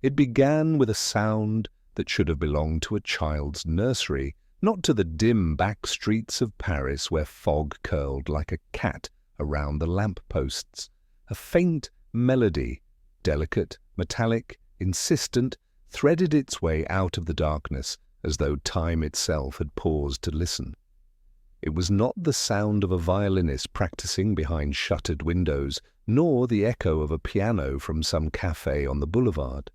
It began with a sound that should have belonged to a child's nursery, not to the dim back streets of Paris where fog curled like a cat around the lamp-posts. A faint melody, delicate, metallic, insistent, threaded its way out of the darkness as though time itself had paused to listen. It was not the sound of a violinist practicing behind shuttered windows, nor the echo of a piano from some café on the boulevard.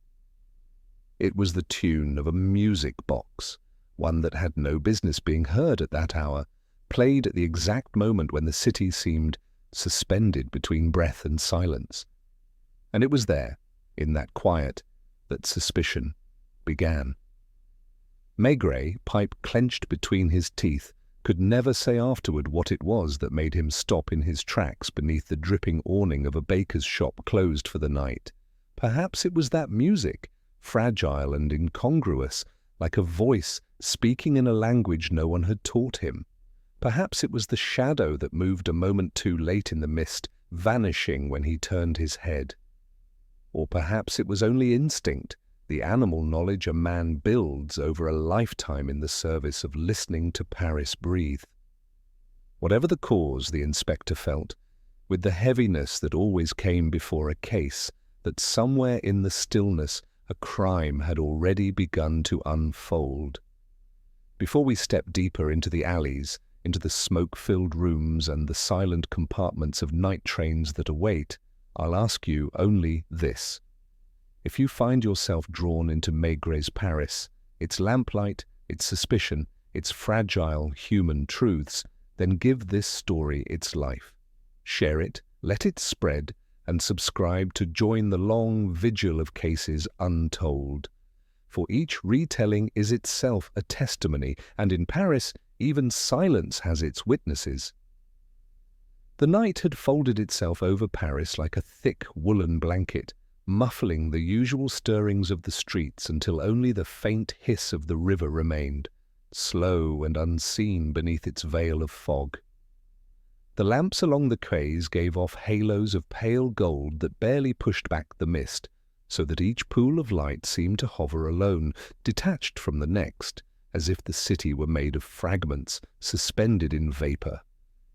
It was the tune of a music box, one that had no business being heard at that hour, played at the exact moment when the city seemed suspended between breath and silence. And it was there, in that quiet, that suspicion began. Maigret, pipe clenched between his teeth, could never say afterward what it was that made him stop in his tracks beneath the dripping awning of a baker's shop closed for the night. Perhaps it was that music, fragile and incongruous, like a voice speaking in a language no one had taught him. Perhaps it was the shadow that moved a moment too late in the mist, vanishing when he turned his head. Or perhaps it was only instinct, the animal knowledge a man builds over a lifetime in the service of listening to Paris breathe. Whatever the cause, the inspector felt, with the heaviness that always came before a case, that somewhere in the stillness a crime had already begun to unfold. Before we step deeper into the alleys, into the smoke-filled rooms and the silent compartments of night trains that await, I'll ask you only this. If you find yourself drawn into Maigret's Paris, its lamplight, its suspicion, its fragile human truths, then give this story its life. Share it, let it spread, and subscribe to join the long vigil of cases untold. For each retelling is itself a testimony, and in Paris, even silence has its witnesses. The night had folded itself over Paris like a thick woolen blanket, muffling the usual stirrings of the streets until only the faint hiss of the river remained, slow and unseen beneath its veil of fog. The lamps along the quays gave off halos of pale gold that barely pushed back the mist, so that each pool of light seemed to hover alone, detached from the next, as if the city were made of fragments, suspended in vapour.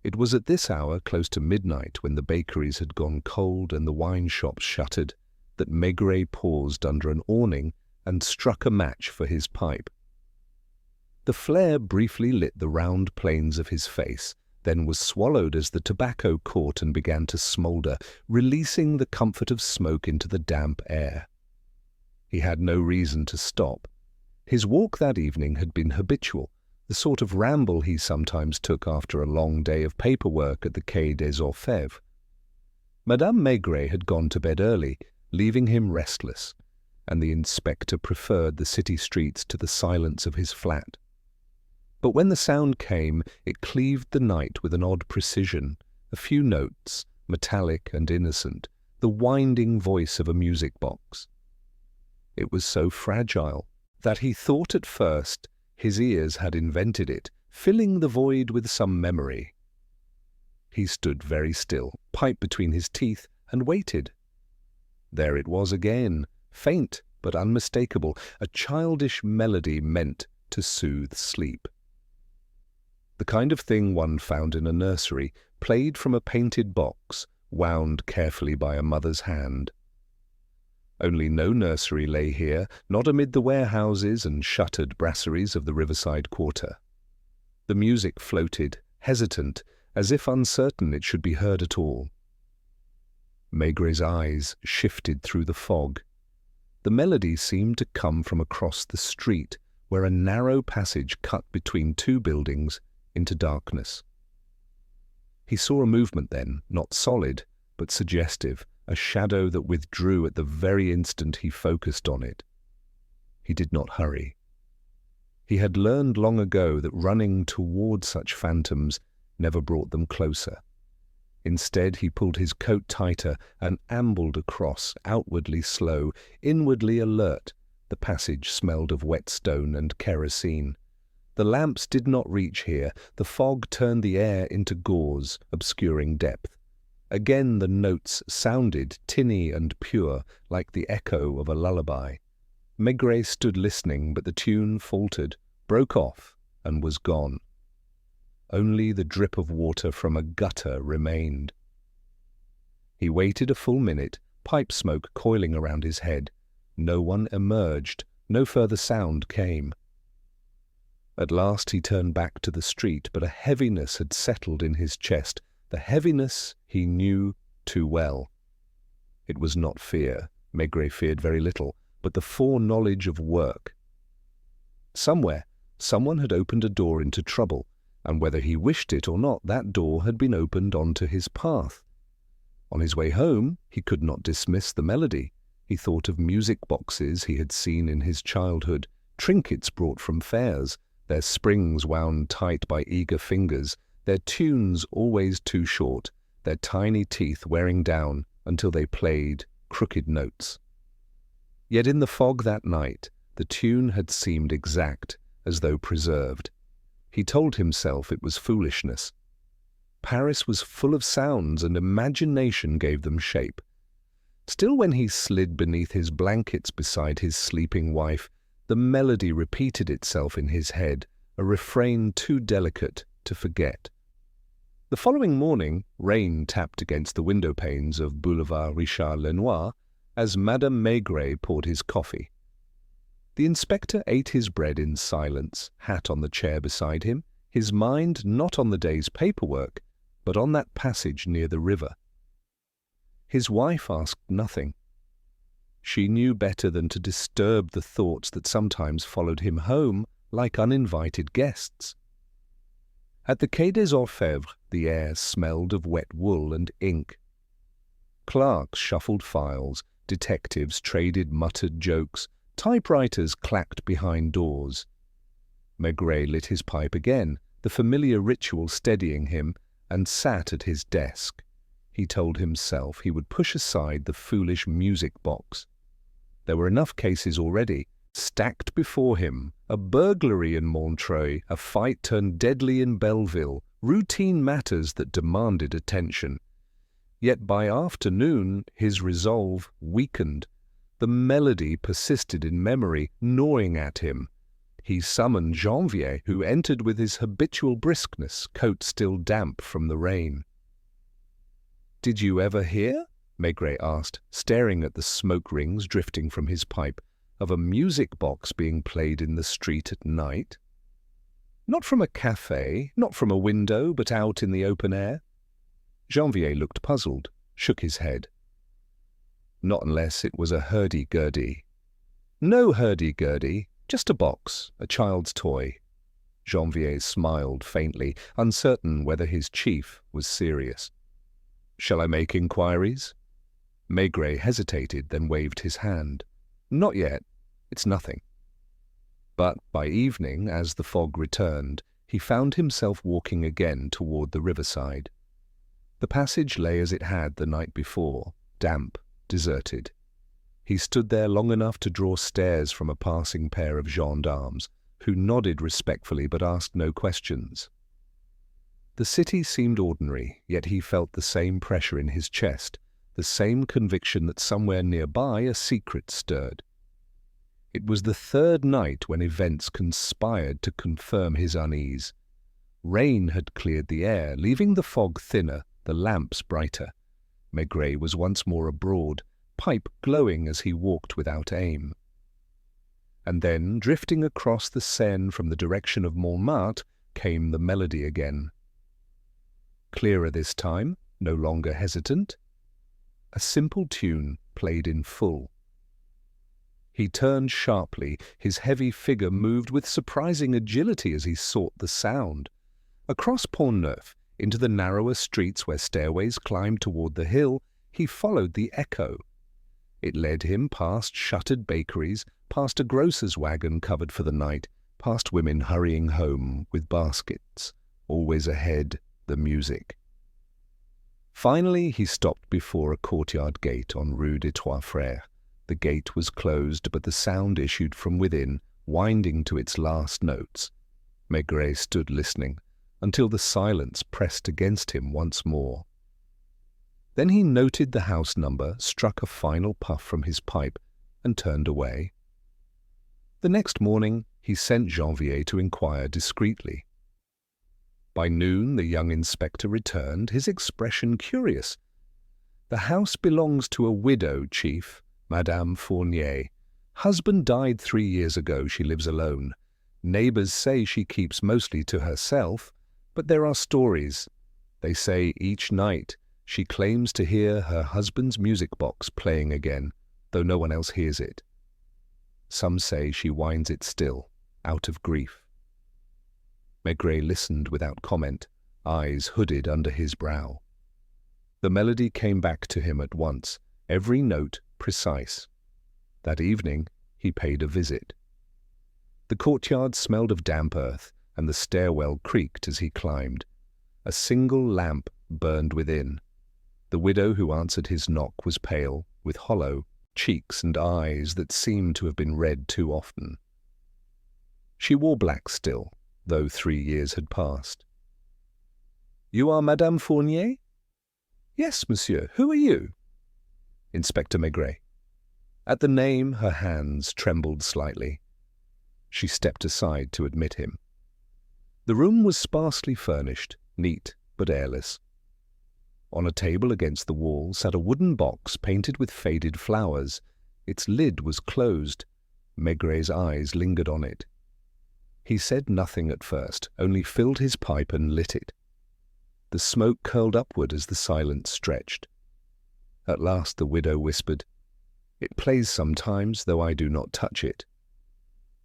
It was at this hour, close to midnight, when the bakeries had gone cold and the wine shops shuttered, that Maigret paused under an awning and struck a match for his pipe. The flare briefly lit the round planes of his face, then was swallowed as the tobacco caught and began to smoulder, releasing the comfort of smoke into the damp air. He had no reason to stop. His walk that evening had been habitual, the sort of ramble he sometimes took after a long day of paperwork at the Quai des Orfèvres. Madame Maigret had gone to bed early, leaving him restless, and the inspector preferred the city streets to the silence of his flat. But when the sound came, it cleaved the night with an odd precision, a few notes, metallic and innocent, the winding voice of a music box. It was so fragile that he thought at first his ears had invented it, filling the void with some memory. He stood very still, pipe between his teeth, and waited. There it was again, faint but unmistakable, a childish melody meant to soothe sleep. The kind of thing one found in a nursery, played from a painted box, wound carefully by a mother's hand. Only no nursery lay here, not amid the warehouses and shuttered brasseries of the riverside quarter. The music floated, hesitant, as if uncertain it should be heard at all. Maigret's eyes shifted through the fog. The melody seemed to come from across the street, where a narrow passage cut between two buildings into darkness. He saw a movement then, not solid, but suggestive, a shadow that withdrew at the very instant he focused on it. He did not hurry. He had learned long ago that running toward such phantoms never brought them closer. Instead, he pulled his coat tighter and ambled across, outwardly slow, inwardly alert. The passage smelled of whetstone and kerosene. The lamps did not reach here. The fog turned the air into gauze, obscuring depth. Again the notes sounded tinny and pure, like the echo of a lullaby. Maigret stood listening, but the tune faltered, broke off, and was gone. Only the drip of water from a gutter remained. He waited a full minute, pipe smoke coiling around his head. No one emerged, no further sound came. At last he turned back to the street, but a heaviness had settled in his chest, the heaviness he knew too well. It was not fear. Maigret feared very little, but the foreknowledge of work. Somewhere, someone had opened a door into trouble, and whether he wished it or not, that door had been opened onto his path. On his way home, he could not dismiss the melody. He thought of music boxes he had seen in his childhood, trinkets brought from fairs, their springs wound tight by eager fingers, their tunes always too short, their tiny teeth wearing down until they played crooked notes. Yet in the fog that night, the tune had seemed exact, as though preserved. He told himself it was foolishness. Paris was full of sounds, and imagination gave them shape. Still, when he slid beneath his blankets beside his sleeping wife, the melody repeated itself in his head, a refrain too delicate to forget. The following morning, rain tapped against the window panes of Boulevard Richard Lenoir as Madame Maigret poured his coffee. The inspector ate his bread in silence, hat on the chair beside him, his mind not on the day's paperwork, but on that passage near the river. His wife asked nothing. She knew better than to disturb the thoughts that sometimes followed him home like uninvited guests. At the Quai des Orfèvres, the air smelled of wet wool and ink. Clerks shuffled files, detectives traded muttered jokes, typewriters clacked behind doors. Maigret lit his pipe again, the familiar ritual steadying him, and sat at his desk. He told himself he would push aside the foolish music box. There were enough cases already, stacked before him, a burglary in Montreuil, a fight turned deadly in Belleville, routine matters that demanded attention. Yet by afternoon his resolve weakened. The melody persisted in memory, gnawing at him. He summoned Janvier, who entered with his habitual briskness, coat still damp from the rain. "Did you ever hear," Maigret asked, staring at the smoke rings drifting from his pipe, "of a music box being played in the street at night? Not from a café, not from a window, but out in the open air?" Janvier looked puzzled, shook his head. "Not unless it was a hurdy-gurdy." "No hurdy-gurdy, just a box, a child's toy." Janvier smiled faintly, uncertain whether his chief was serious. "Shall I make inquiries?" Maigret hesitated, then waved his hand. "Not yet. It's nothing." But by evening, as the fog returned, he found himself walking again toward the riverside. The passage lay as it had the night before, damp, deserted. He stood there long enough to draw stares from a passing pair of gendarmes, who nodded respectfully but asked no questions. The city seemed ordinary, yet he felt the same pressure in his chest, the same conviction that somewhere nearby a secret stirred. It was the third night when events conspired to confirm his unease. Rain had cleared the air, leaving the fog thinner, the lamps brighter. Maigret was once more abroad, pipe glowing as he walked without aim. And then, drifting across the Seine from the direction of Montmartre, came the melody again. Clearer this time, no longer hesitant. A simple tune played in full. He turned sharply, his heavy figure moved with surprising agility as he sought the sound. Across Pont-Neuf, into the narrower streets where stairways climbed toward the hill, he followed the echo. It led him past shuttered bakeries, past a grocer's wagon covered for the night, past women hurrying home with baskets. Always ahead, the music. Finally, he stopped before a courtyard gate on Rue des Trois Frères. The gate was closed, but the sound issued from within, winding to its last notes. Maigret stood listening, until the silence pressed against him once more. Then he noted the house number, struck a final puff from his pipe, and turned away. The next morning he sent Janvier to inquire discreetly. By noon the young inspector returned, his expression curious. "The house belongs to a widow, Chief, Madame Fournier. Husband died 3 years ago. She lives alone. Neighbors say she keeps mostly to herself, but there are stories. They say each night she claims to hear her husband's music box playing again, though no one else hears it. Some say she winds it still, out of grief." Maigret listened without comment, eyes hooded under his brow. The melody came back to him at once, every note precise. That evening he paid a visit. The courtyard smelled of damp earth, and the stairwell creaked as he climbed. A single lamp burned within. The widow who answered his knock was pale, with hollow cheeks and eyes that seemed to have been read too often. She wore black still, though 3 years had passed. "You are Madame Fournier?" "Yes, monsieur. Who are you?" "Inspector Maigret." At the name her hands trembled slightly. She stepped aside to admit him. The room was sparsely furnished, neat but airless. On a table against the wall sat a wooden box painted with faded flowers. Its lid was closed. Maigret's eyes lingered on it. He said nothing at first, only filled his pipe and lit it. The smoke curled upward as the silence stretched. At last the widow whispered, "It plays sometimes, though I do not touch it.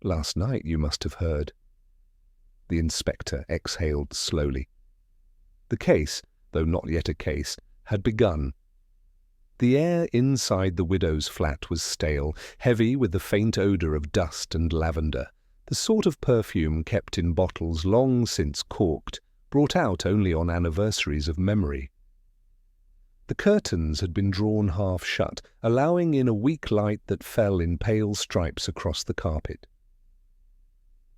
Last night you must have heard." The inspector exhaled slowly. The case, though not yet a case, had begun. The air inside the widow's flat was stale, heavy with the faint odour of dust and lavender, the sort of perfume kept in bottles long since corked, brought out only on anniversaries of memory. The curtains had been drawn half shut, allowing in a weak light that fell in pale stripes across the carpet.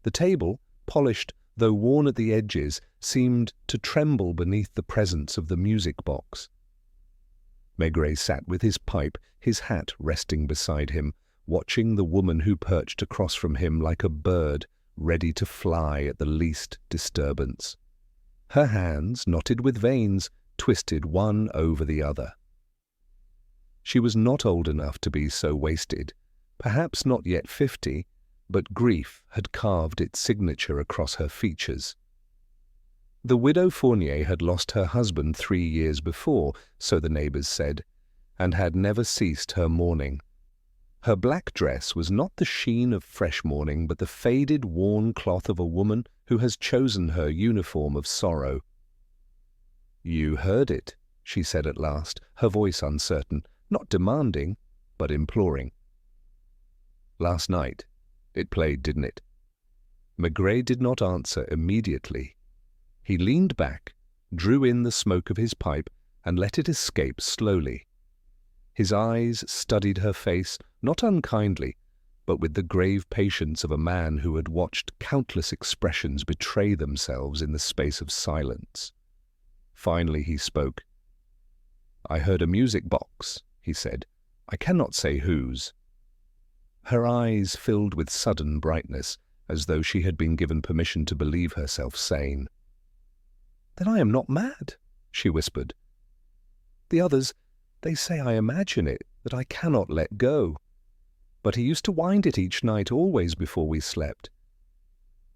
The table, polished though worn at the edges, seemed to tremble beneath the presence of the music box. Maigret sat with his pipe, his hat resting beside him, watching the woman who perched across from him like a bird ready to fly at the least disturbance. Her hands, knotted with veins, twisted one over the other. She was not old enough to be so wasted, perhaps not yet 50, but grief had carved its signature across her features. The widow Fournier had lost her husband 3 years before, so the neighbours said, and had never ceased her mourning. Her black dress was not the sheen of fresh mourning, but the faded, worn cloth of a woman who has chosen her uniform of sorrow. "You heard it," she said at last, her voice uncertain, not demanding, but imploring. "Last night. It played, didn't it?" Maigret did not answer immediately. He leaned back, drew in the smoke of his pipe, and let it escape slowly. His eyes studied her face, not unkindly, but with the grave patience of a man who had watched countless expressions betray themselves in the space of silence. Finally he spoke. "I heard a music box," he said. "I cannot say whose." Her eyes filled with sudden brightness, as though she had been given permission to believe herself sane. "Then I am not mad," she whispered. "The others, they say I imagine it, that I cannot let go. But he used to wind it each night, always before we slept.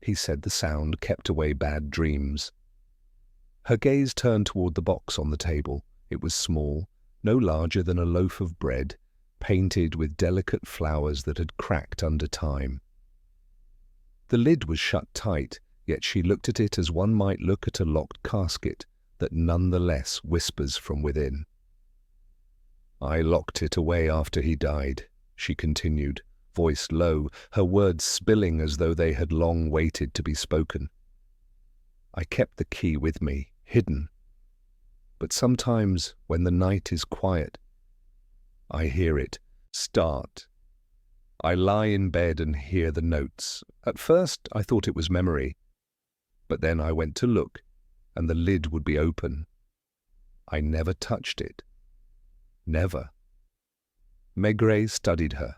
He said the sound kept away bad dreams." Her gaze turned toward the box on the table. It was small, no larger than a loaf of bread, painted with delicate flowers that had cracked under time. The lid was shut tight, yet she looked at it as one might look at a locked casket that none the less whispers from within. "I locked it away after he died," she continued, voice low, her words spilling as though they had long waited to be spoken. "I kept the key with me, hidden. But sometimes, when the night is quiet, I hear it start. I lie in bed and hear the notes. At first I thought it was memory, but then I went to look, and the lid would be open. I never touched it, Never. Maigret studied her.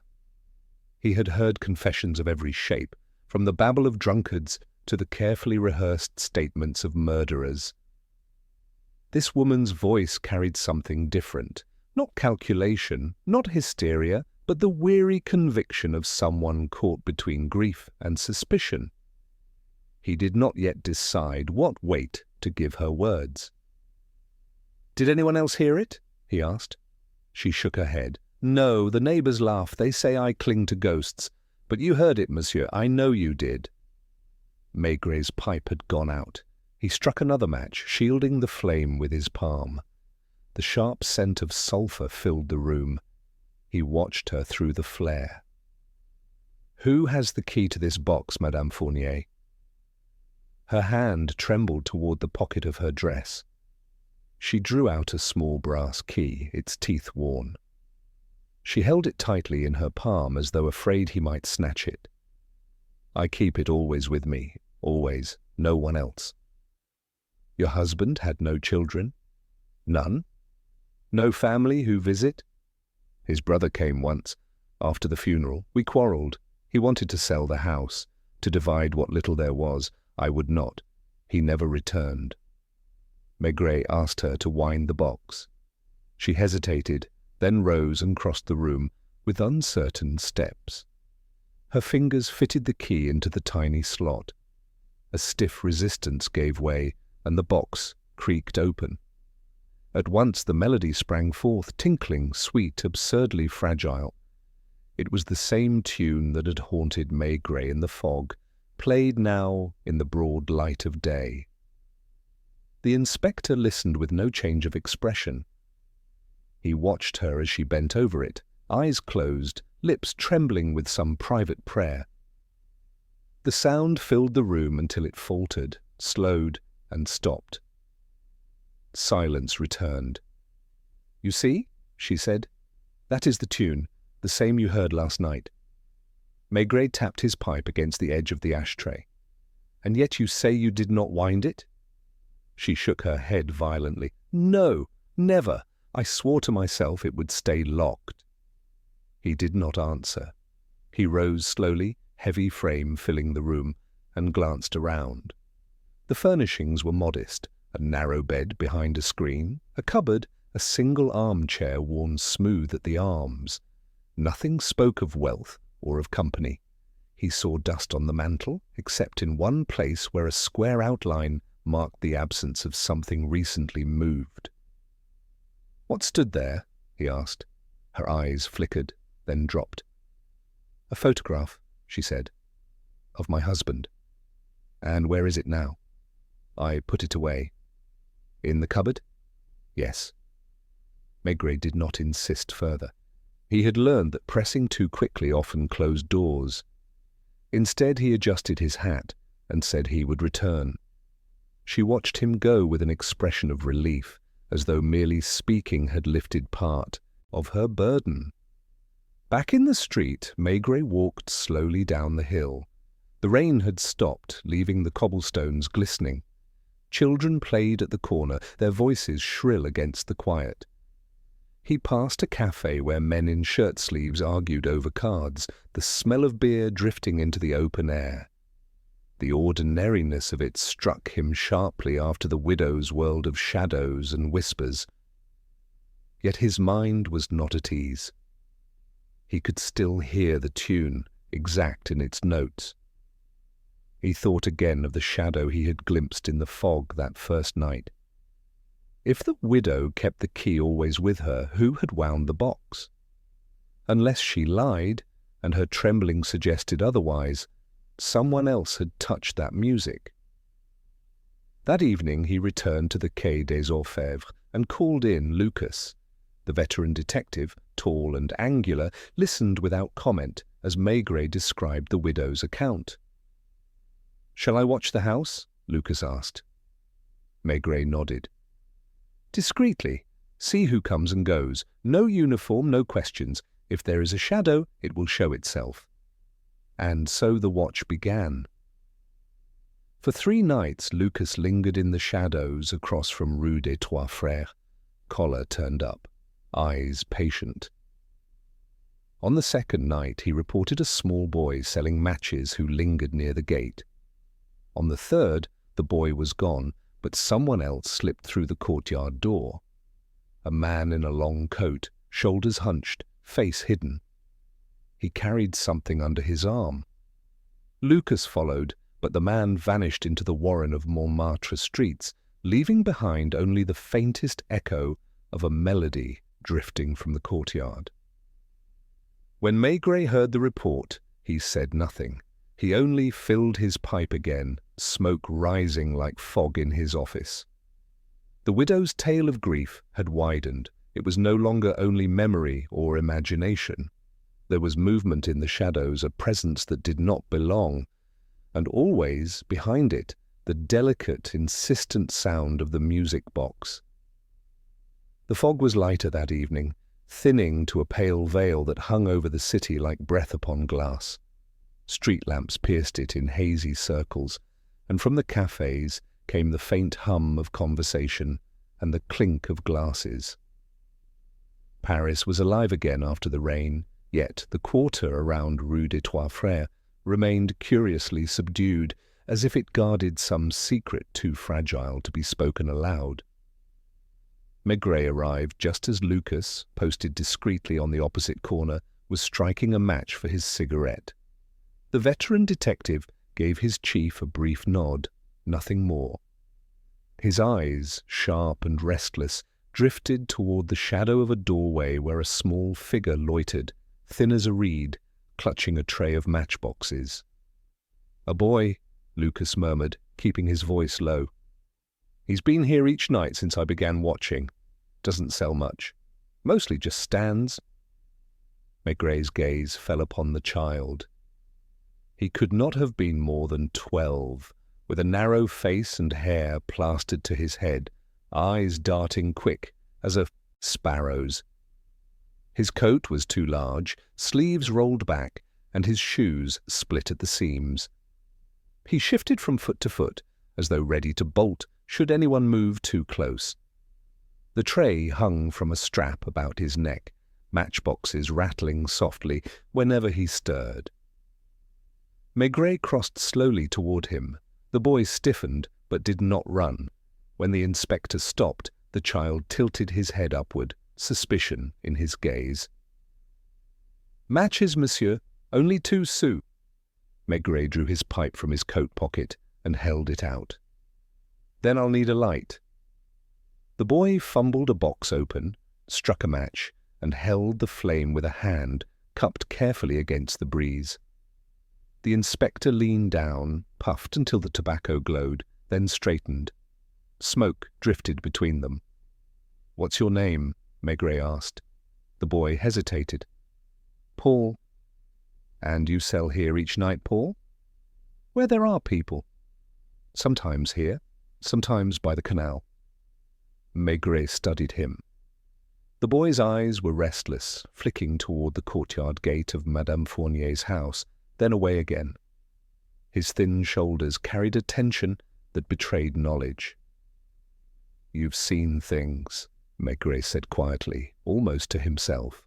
He had heard confessions of every shape, from the babble of drunkards to the carefully rehearsed statements of murderers. This woman's voice carried something different, not calculation, not hysteria, but the weary conviction of someone caught between grief and suspicion. He did not yet decide what weight to give her words. "Did anyone else hear it?" he asked. She shook her head. "No, the neighbours laugh. They say I cling to ghosts. But you heard it, monsieur. I know you did." Maigret's pipe had gone out. He struck another match, shielding the flame with his palm. The sharp scent of sulphur filled the room. He watched her through the flare. "Who has the key to this box, Madame Fournier?" Her hand trembled toward the pocket of her dress. She drew out a small brass key, its teeth worn. She held it tightly in her palm as though afraid he might snatch it. "I keep it always with me, always, no one else." "Your husband had no children?" "None." "No family who visit?" "His brother came once. After the funeral, we quarrelled. He wanted to sell the house, to divide what little there was. I would not. He never returned." Maigret asked her to wind the box. She hesitated, then rose and crossed the room with uncertain steps. Her fingers fitted the key into the tiny slot. A stiff resistance gave way, and the box creaked open. At once the melody sprang forth, tinkling, sweet, absurdly fragile. It was the same tune that had haunted Maigret in the fog, played now in the broad light of day. The inspector listened with no change of expression. He watched her as she bent over it, eyes closed, lips trembling with some private prayer. The sound filled the room until it faltered, slowed, and stopped. Silence returned. "You see," she said, "that is the tune, the same you heard last night." Maigret tapped his pipe against the edge of the ashtray. "And yet you say you did not wind it?" She shook her head violently. "No, never. I swore to myself it would stay locked." He did not answer. He rose slowly, heavy frame filling the room, and glanced around. The furnishings were modest: a narrow bed behind a screen, a cupboard, a single armchair worn smooth at the arms. Nothing spoke of wealth or of company. He saw dust on the mantel, except in one place where a square outline marked the absence of something recently moved. "What stood there?" he asked. Her eyes flickered, then dropped. "A photograph," she said, "of my husband." "And where is it now?" "I put it away." "In the cupboard?" "Yes." Maigret did not insist further. He had learned that pressing too quickly often closed doors. Instead, he adjusted his hat and said he would return. She watched him go with an expression of relief, as though merely speaking had lifted part of her burden. Back in the street, Maigret walked slowly down the hill. The rain had stopped, leaving the cobblestones glistening. Children played at the corner, their voices shrill against the quiet. He passed a cafe where men in shirt-sleeves argued over cards, the smell of beer drifting into the open air. The ordinariness of it struck him sharply after the widow's world of shadows and whispers. Yet his mind was not at ease. He could still hear the tune, exact in its notes. He thought again of the shadow he had glimpsed in the fog that first night. If the widow kept the key always with her, who had wound the box? Unless she lied, and her trembling suggested otherwise, someone else had touched that music. That evening he returned to the Quai des Orfèvres and called in Lucas. The veteran detective, tall and angular, listened without comment as Maigret described the widow's account. "Shall I watch the house?" Lucas asked. Maigret nodded. "Discreetly. See who comes and goes. No uniform, no questions. If there is a shadow, it will show itself." And so the watch began. For 3 nights Lucas lingered in the shadows across from Rue des Trois Frères, collar turned up. eyes patient. On the second night, he reported a small boy selling matches who lingered near the gate. On the third, the boy was gone, but someone else slipped through the courtyard door. A man in a long coat, shoulders hunched, face hidden. He carried something under his arm. Lucas followed, but the man vanished into the warren of Montmartre streets, leaving behind only the faintest echo of a melody drifting from the courtyard. When Maigret heard the report, he said nothing. He only filled his pipe again, smoke rising like fog in his office. The widow's tale of grief had widened. It was no longer only memory or imagination. There was movement in the shadows, a presence that did not belong, and always, behind it, the delicate, insistent sound of the music box. The fog was lighter that evening, thinning to a pale veil that hung over the city like breath upon glass. Street lamps pierced it in hazy circles, and from the cafes came the faint hum of conversation and the clink of glasses. Paris was alive again after the rain, yet the quarter around Rue des Trois Frères remained curiously subdued, as if it guarded some secret too fragile to be spoken aloud. Maigret arrived just as Lucas, posted discreetly on the opposite corner, was striking a match for his cigarette. The veteran detective gave his chief a brief nod, nothing more. His eyes, sharp and restless, drifted toward the shadow of a doorway where a small figure loitered, thin as a reed, clutching a tray of matchboxes. "A boy," Lucas murmured, keeping his voice low. "He's been here each night since I began watching. Doesn't sell much. Mostly just stands." Maigret's gaze fell upon the child. He could not have been more than 12, with a narrow face and hair plastered to his head, eyes darting quick as a sparrow's. His coat was too large, sleeves rolled back, and his shoes split at the seams. He shifted from foot to foot, as though ready to bolt should anyone move too close. The tray hung from a strap about his neck, matchboxes rattling softly whenever he stirred. Maigret crossed slowly toward him. The boy stiffened, but did not run. When the inspector stopped, the child tilted his head upward, suspicion in his gaze. "Matches, monsieur. Only 2 sous." Maigret drew his pipe from his coat pocket and held it out. "Then I'll need a light." The boy fumbled a box open, struck a match, and held the flame with a hand cupped carefully against the breeze. The inspector leaned down, puffed until the tobacco glowed, then straightened. Smoke drifted between them. "What's your name?" Maigret asked. The boy hesitated. "Paul." "And you sell here each night, Paul?" "Where there are people." "Sometimes here, sometimes by the canal." Maigret studied him. The boy's eyes were restless, flicking toward the courtyard gate of Madame Fournier's house, then away again. His thin shoulders carried a tension that betrayed knowledge. "You've seen things," Maigret said quietly, almost to himself.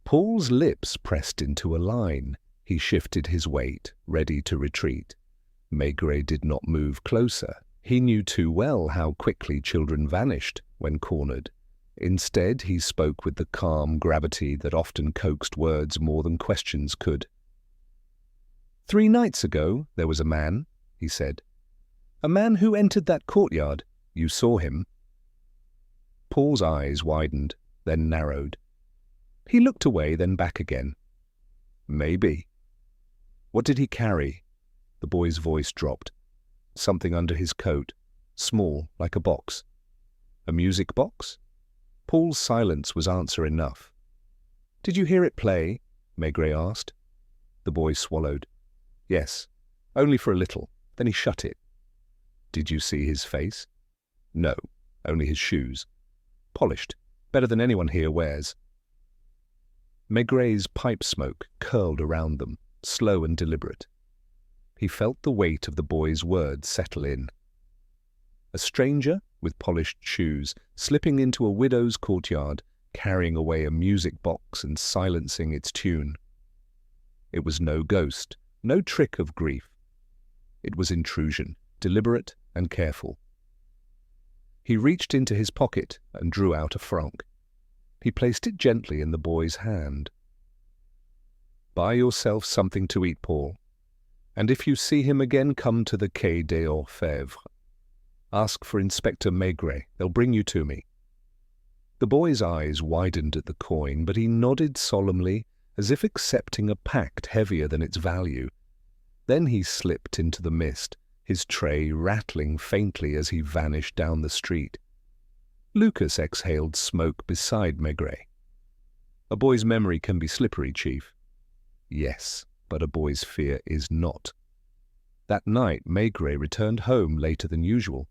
Paul's lips pressed into a line. He shifted his weight, ready to retreat. Maigret did not move closer. He knew too well how quickly children vanished when cornered. Instead, he spoke with the calm gravity that often coaxed words more than questions could. "3 nights ago, there was a man," he said. "A man who entered that courtyard. You saw him." Paul's eyes widened, then narrowed. He looked away, then back again. "Maybe." "What did he carry?" The boy's voice dropped. "Something under his coat, small, like a box." "A music box?" Paul's silence was answer enough. "Did you hear it play?" Maigret asked. The boy swallowed. "Yes, only for a little. Then he shut it." "Did you see his face?" "No, only his shoes. Polished, better than anyone here wears." Maigret's pipe smoke curled around them, slow and deliberate. He felt the weight of the boy's words settle in. A stranger, with polished shoes, slipping into a widow's courtyard, carrying away a music box and silencing its tune. It was no ghost, no trick of grief. It was intrusion, deliberate and careful. He reached into his pocket and drew out a franc. He placed it gently in the boy's hand. "Buy yourself something to eat, Paul, and if you see him again, come to the Quai des Orfèvres. Ask for Inspector Maigret. They'll bring you to me." The boy's eyes widened at the coin, but he nodded solemnly, as if accepting a pact heavier than its value. Then he slipped into the mist, his tray rattling faintly as he vanished down the street. Lucas exhaled smoke beside Maigret. "A boy's memory can be slippery, Chief." "Yes, but a boy's fear is not." That night Maigret returned home later than usual.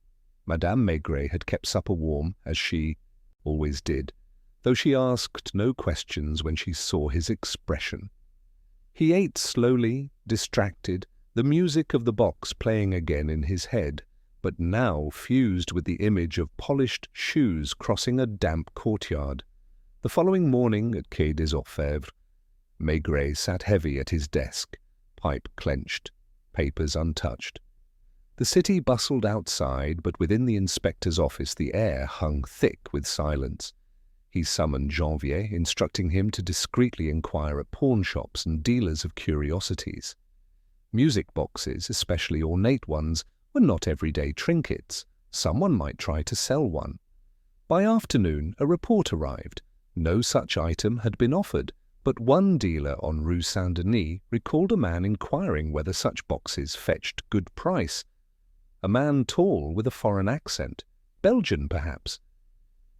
Madame Maigret had kept supper warm, as she always did, though she asked no questions when she saw his expression. He ate slowly, distracted, the music of the box playing again in his head, but now fused with the image of polished shoes crossing a damp courtyard. The following morning at Quai des Orfèvres, Maigret sat heavy at his desk, pipe clenched, papers untouched. The city bustled outside, but within the inspector's office the air hung thick with silence. He summoned Janvier, instructing him to discreetly inquire at pawnshops and dealers of curiosities. Music boxes, especially ornate ones, were not everyday trinkets. Someone might try to sell one. By afternoon, a report arrived. No such item had been offered, but one dealer on Rue Saint-Denis recalled a man inquiring whether such boxes fetched good price. A man tall with a foreign accent, Belgian perhaps.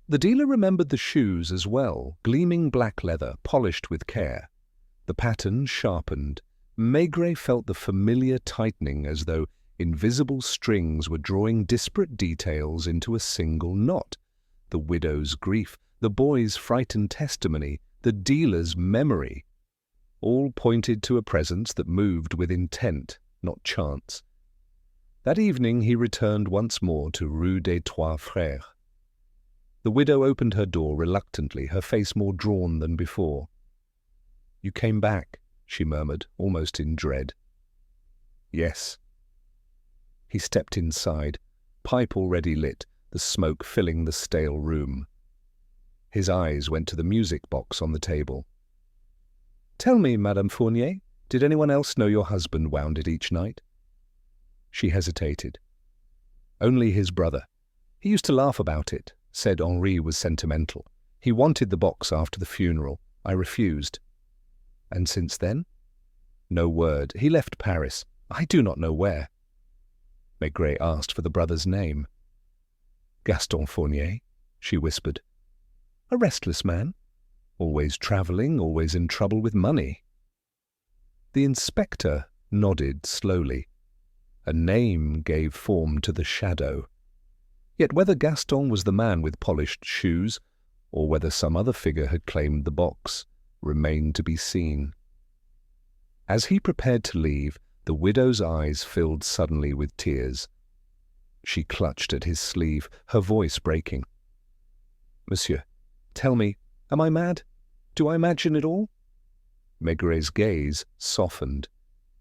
The dealer remembered the shoes as well, gleaming black leather, polished with care. The pattern sharpened. Maigret felt the familiar tightening, as though invisible strings were drawing disparate details into a single knot. The widow's grief, the boy's frightened testimony, the dealer's memory, all pointed to a presence that moved with intent, not chance. That evening he returned once more to Rue des Trois Frères. The widow opened her door reluctantly, her face more drawn than before. "You came back," she murmured, almost in dread. "Yes." He stepped inside, pipe already lit, the smoke filling the stale room. His eyes went to the music box on the table. "Tell me, Madame Fournier, did anyone else know your husband wound it each night?" She hesitated. "Only his brother. He used to laugh about it, said Henri was sentimental. He wanted the box after the funeral. I refused." "And since then?" "No word. He left Paris. I do not know where." Maigret asked for the brother's name. "Gaston Fournier," she whispered. "A restless man? Always travelling, always in trouble with money." The inspector nodded slowly. A name gave form to the shadow. Yet whether Gaston was the man with polished shoes, or whether some other figure had claimed the box, remained to be seen. As he prepared to leave, the widow's eyes filled suddenly with tears. She clutched at his sleeve, her voice breaking. "Monsieur, tell me, am I mad? Do I imagine it all?" Maigret's gaze softened.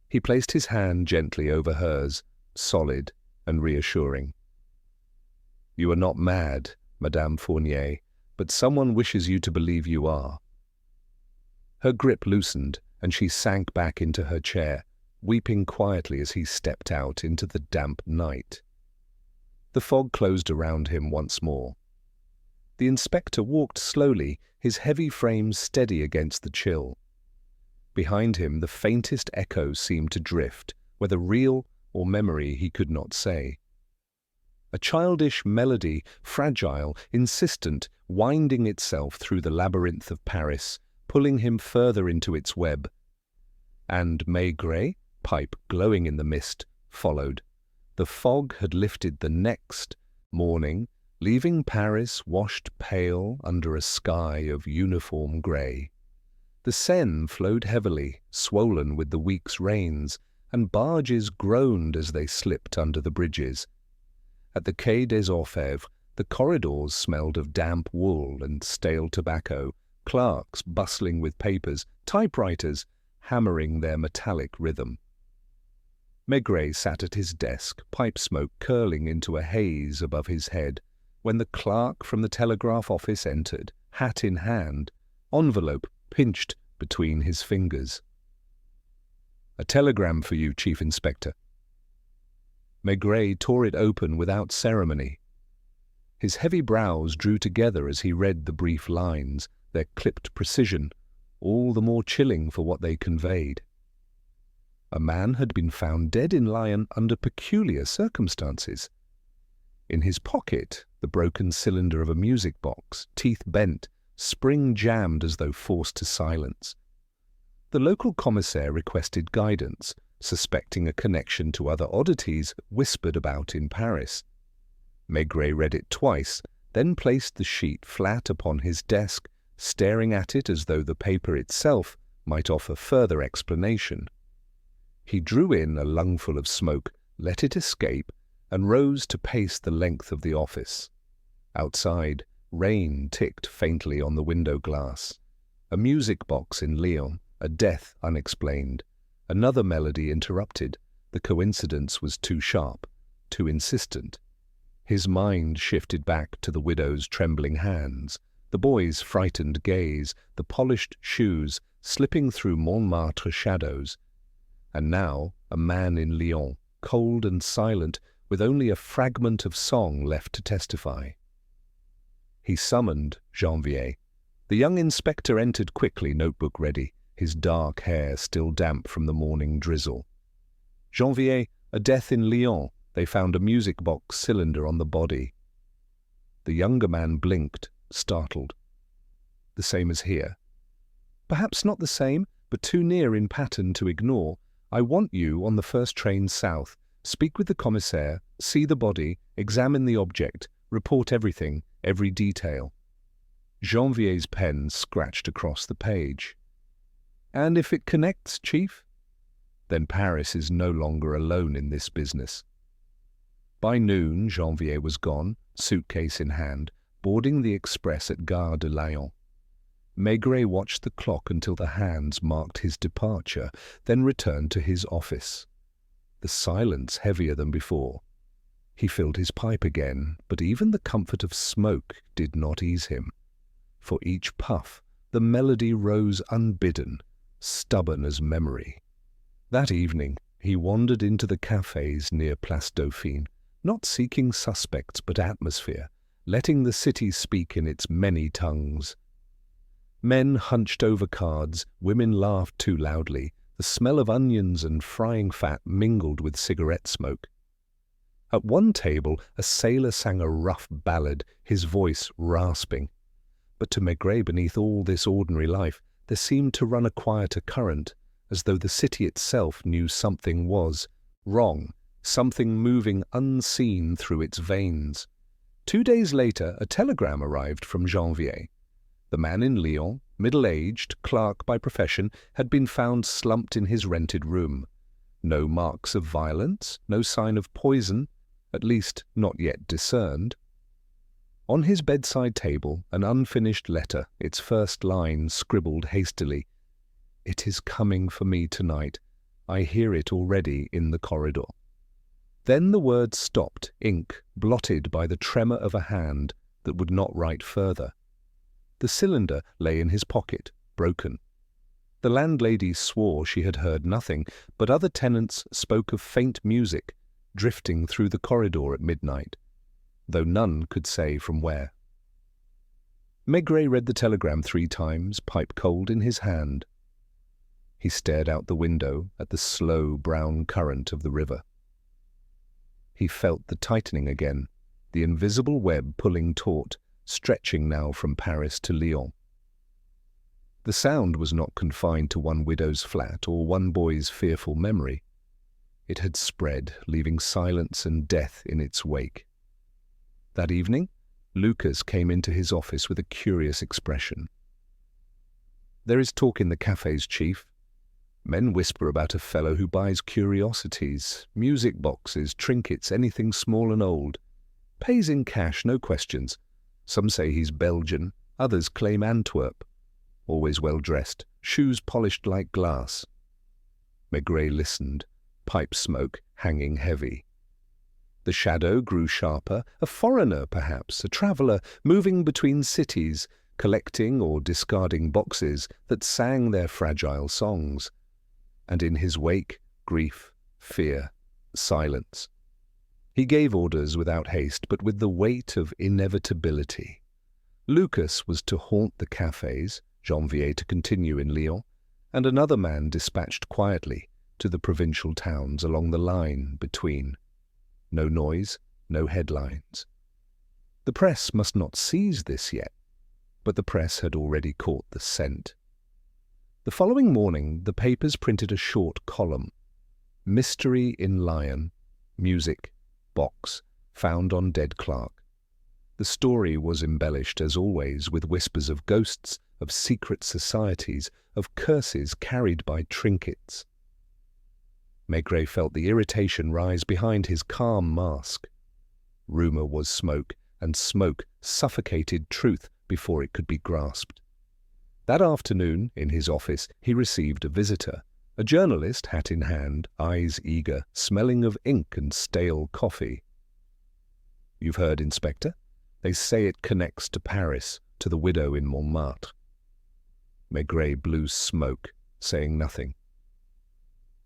He placed his hand gently over hers, solid and reassuring. "You are not mad, Madame Fournier, but someone wishes you to believe you are." Her grip loosened, and she sank back into her chair, weeping quietly as he stepped out into the damp night. The fog closed around him once more. The inspector walked slowly, his heavy frame steady against the chill. Behind him the faintest echo seemed to drift, whether real or memory he could not say. A childish melody, fragile, insistent, winding itself through the labyrinth of Paris, pulling him further into its web. And Maigret, pipe glowing in the mist, followed. The fog had lifted the next morning, leaving Paris washed pale under a sky of uniform grey. The Seine flowed heavily, swollen with the week's rains, and barges groaned as they slipped under the bridges. At the Quai des Orfèvres, The corridors smelled of damp wool and stale tobacco, clerks bustling with papers, typewriters hammering their metallic rhythm. Maigret sat at his desk, pipe smoke curling into a haze above his head, when the clerk from the telegraph office entered, hat in hand, envelope pinched between his fingers. "A telegram for you, Chief Inspector." Maigret tore it open without ceremony. His heavy brows drew together as he read the brief lines, their clipped precision, all the more chilling for what they conveyed. A man had been found dead in Lyon under peculiar circumstances. In his pocket, the broken cylinder of a music box, teeth bent, spring jammed as though forced to silence. The local commissaire requested guidance, suspecting a connection to other oddities whispered about in Paris. Maigret read it twice, then placed the sheet flat upon his desk, staring at it as though the paper itself might offer further explanation. He drew in a lungful of smoke, let it escape, and rose to pace the length of the office. Outside, rain ticked faintly on the window glass. A music box in Lyon, a death unexplained. Another melody interrupted. The coincidence was too sharp, too insistent. His mind shifted back to the widow's trembling hands, the boy's frightened gaze, the polished shoes slipping through Montmartre shadows. And now a man in Lyon, cold and silent, with only a fragment of song left to testify. He summoned Janvier. The young inspector entered quickly, notebook ready, his dark hair still damp from the morning drizzle. "Janvier, a death in Lyon. They found a music box cylinder on the body." The younger man blinked, startled. "The same as here?" "Perhaps not the same, but too near in pattern to ignore. I want you on the first train south. Speak with the commissaire, see the body, examine the object, report everything, every detail." Janvier's pen scratched across the page. "And if it connects, Chief?" "Then Paris is no longer alone in this business." By noon, Janvier was gone, suitcase in hand, boarding the express at Gare de Lyon. Maigret watched the clock until the hands marked his departure, then returned to his office. The silence heavier than before. He filled his pipe again, but even the comfort of smoke did not ease him. For each puff, the melody rose unbidden, stubborn as memory. That evening, he wandered into the cafes near Place Dauphine, not seeking suspects but atmosphere, letting the city speak in its many tongues. Men hunched over cards, women laughed too loudly, the smell of onions and frying fat mingled with cigarette smoke. At one table, a sailor sang a rough ballad, his voice rasping. But to Maigret, beneath all this ordinary life, there seemed to run a quieter current, as though the city itself knew something was wrong, something moving unseen through its veins. 2 days later, a telegram arrived from Janvier. The man in Lyon, middle-aged, clerk by profession, had been found slumped in his rented room. No marks of violence, no sign of poison, at least not yet discerned. On his bedside table, an unfinished letter, its first line scribbled hastily. "It is coming for me tonight. I hear it already in the corridor." Then the words stopped, ink blotted by the tremor of a hand that would not write further. The cylinder lay in his pocket, broken. The landlady swore she had heard nothing, but other tenants spoke of faint music drifting through the corridor at midnight, though none could say from where. Maigret read the telegram 3 times, pipe cold in his hand. He stared out the window at the slow brown current of the river. He felt the tightening again, the invisible web pulling taut, stretching now from Paris to Lyon. The sound was not confined to one widow's flat or one boy's fearful memory. It had spread, leaving silence and death in its wake. That evening, Lucas came into his office with a curious expression. "There is talk in the cafes, Chief. Men whisper about a fellow who buys curiosities, music boxes, trinkets, anything small and old. Pays in cash, no questions. Some say he's Belgian, others claim Antwerp. Always well dressed, shoes polished like glass. Maigret listened, pipe smoke hanging heavy. The shadow grew sharper, a foreigner perhaps, a traveller moving between cities, collecting or discarding boxes that sang their fragile songs. And in his wake, grief, fear, silence. He gave orders without haste, but with the weight of inevitability. Lucas was to haunt the cafes, Janvier to continue in Lyon, and another man dispatched quietly to the provincial towns along the line between. No noise, no headlines. The press must not seize this yet, but the press had already caught the scent. The following morning, the papers printed a short column. Mystery in Lyon, music, box, found on dead clerk. The story was embellished, as always, with whispers of ghosts, of secret societies, of curses carried by trinkets. Maigret felt the irritation rise behind his calm mask. Rumour was smoke, and smoke suffocated truth before it could be grasped. That afternoon, in his office, he received a visitor, a journalist, hat in hand, eyes eager, smelling of ink and stale coffee. "You've heard, Inspector? They say it connects to Paris, to the widow in Montmartre." Maigret blew smoke, saying nothing.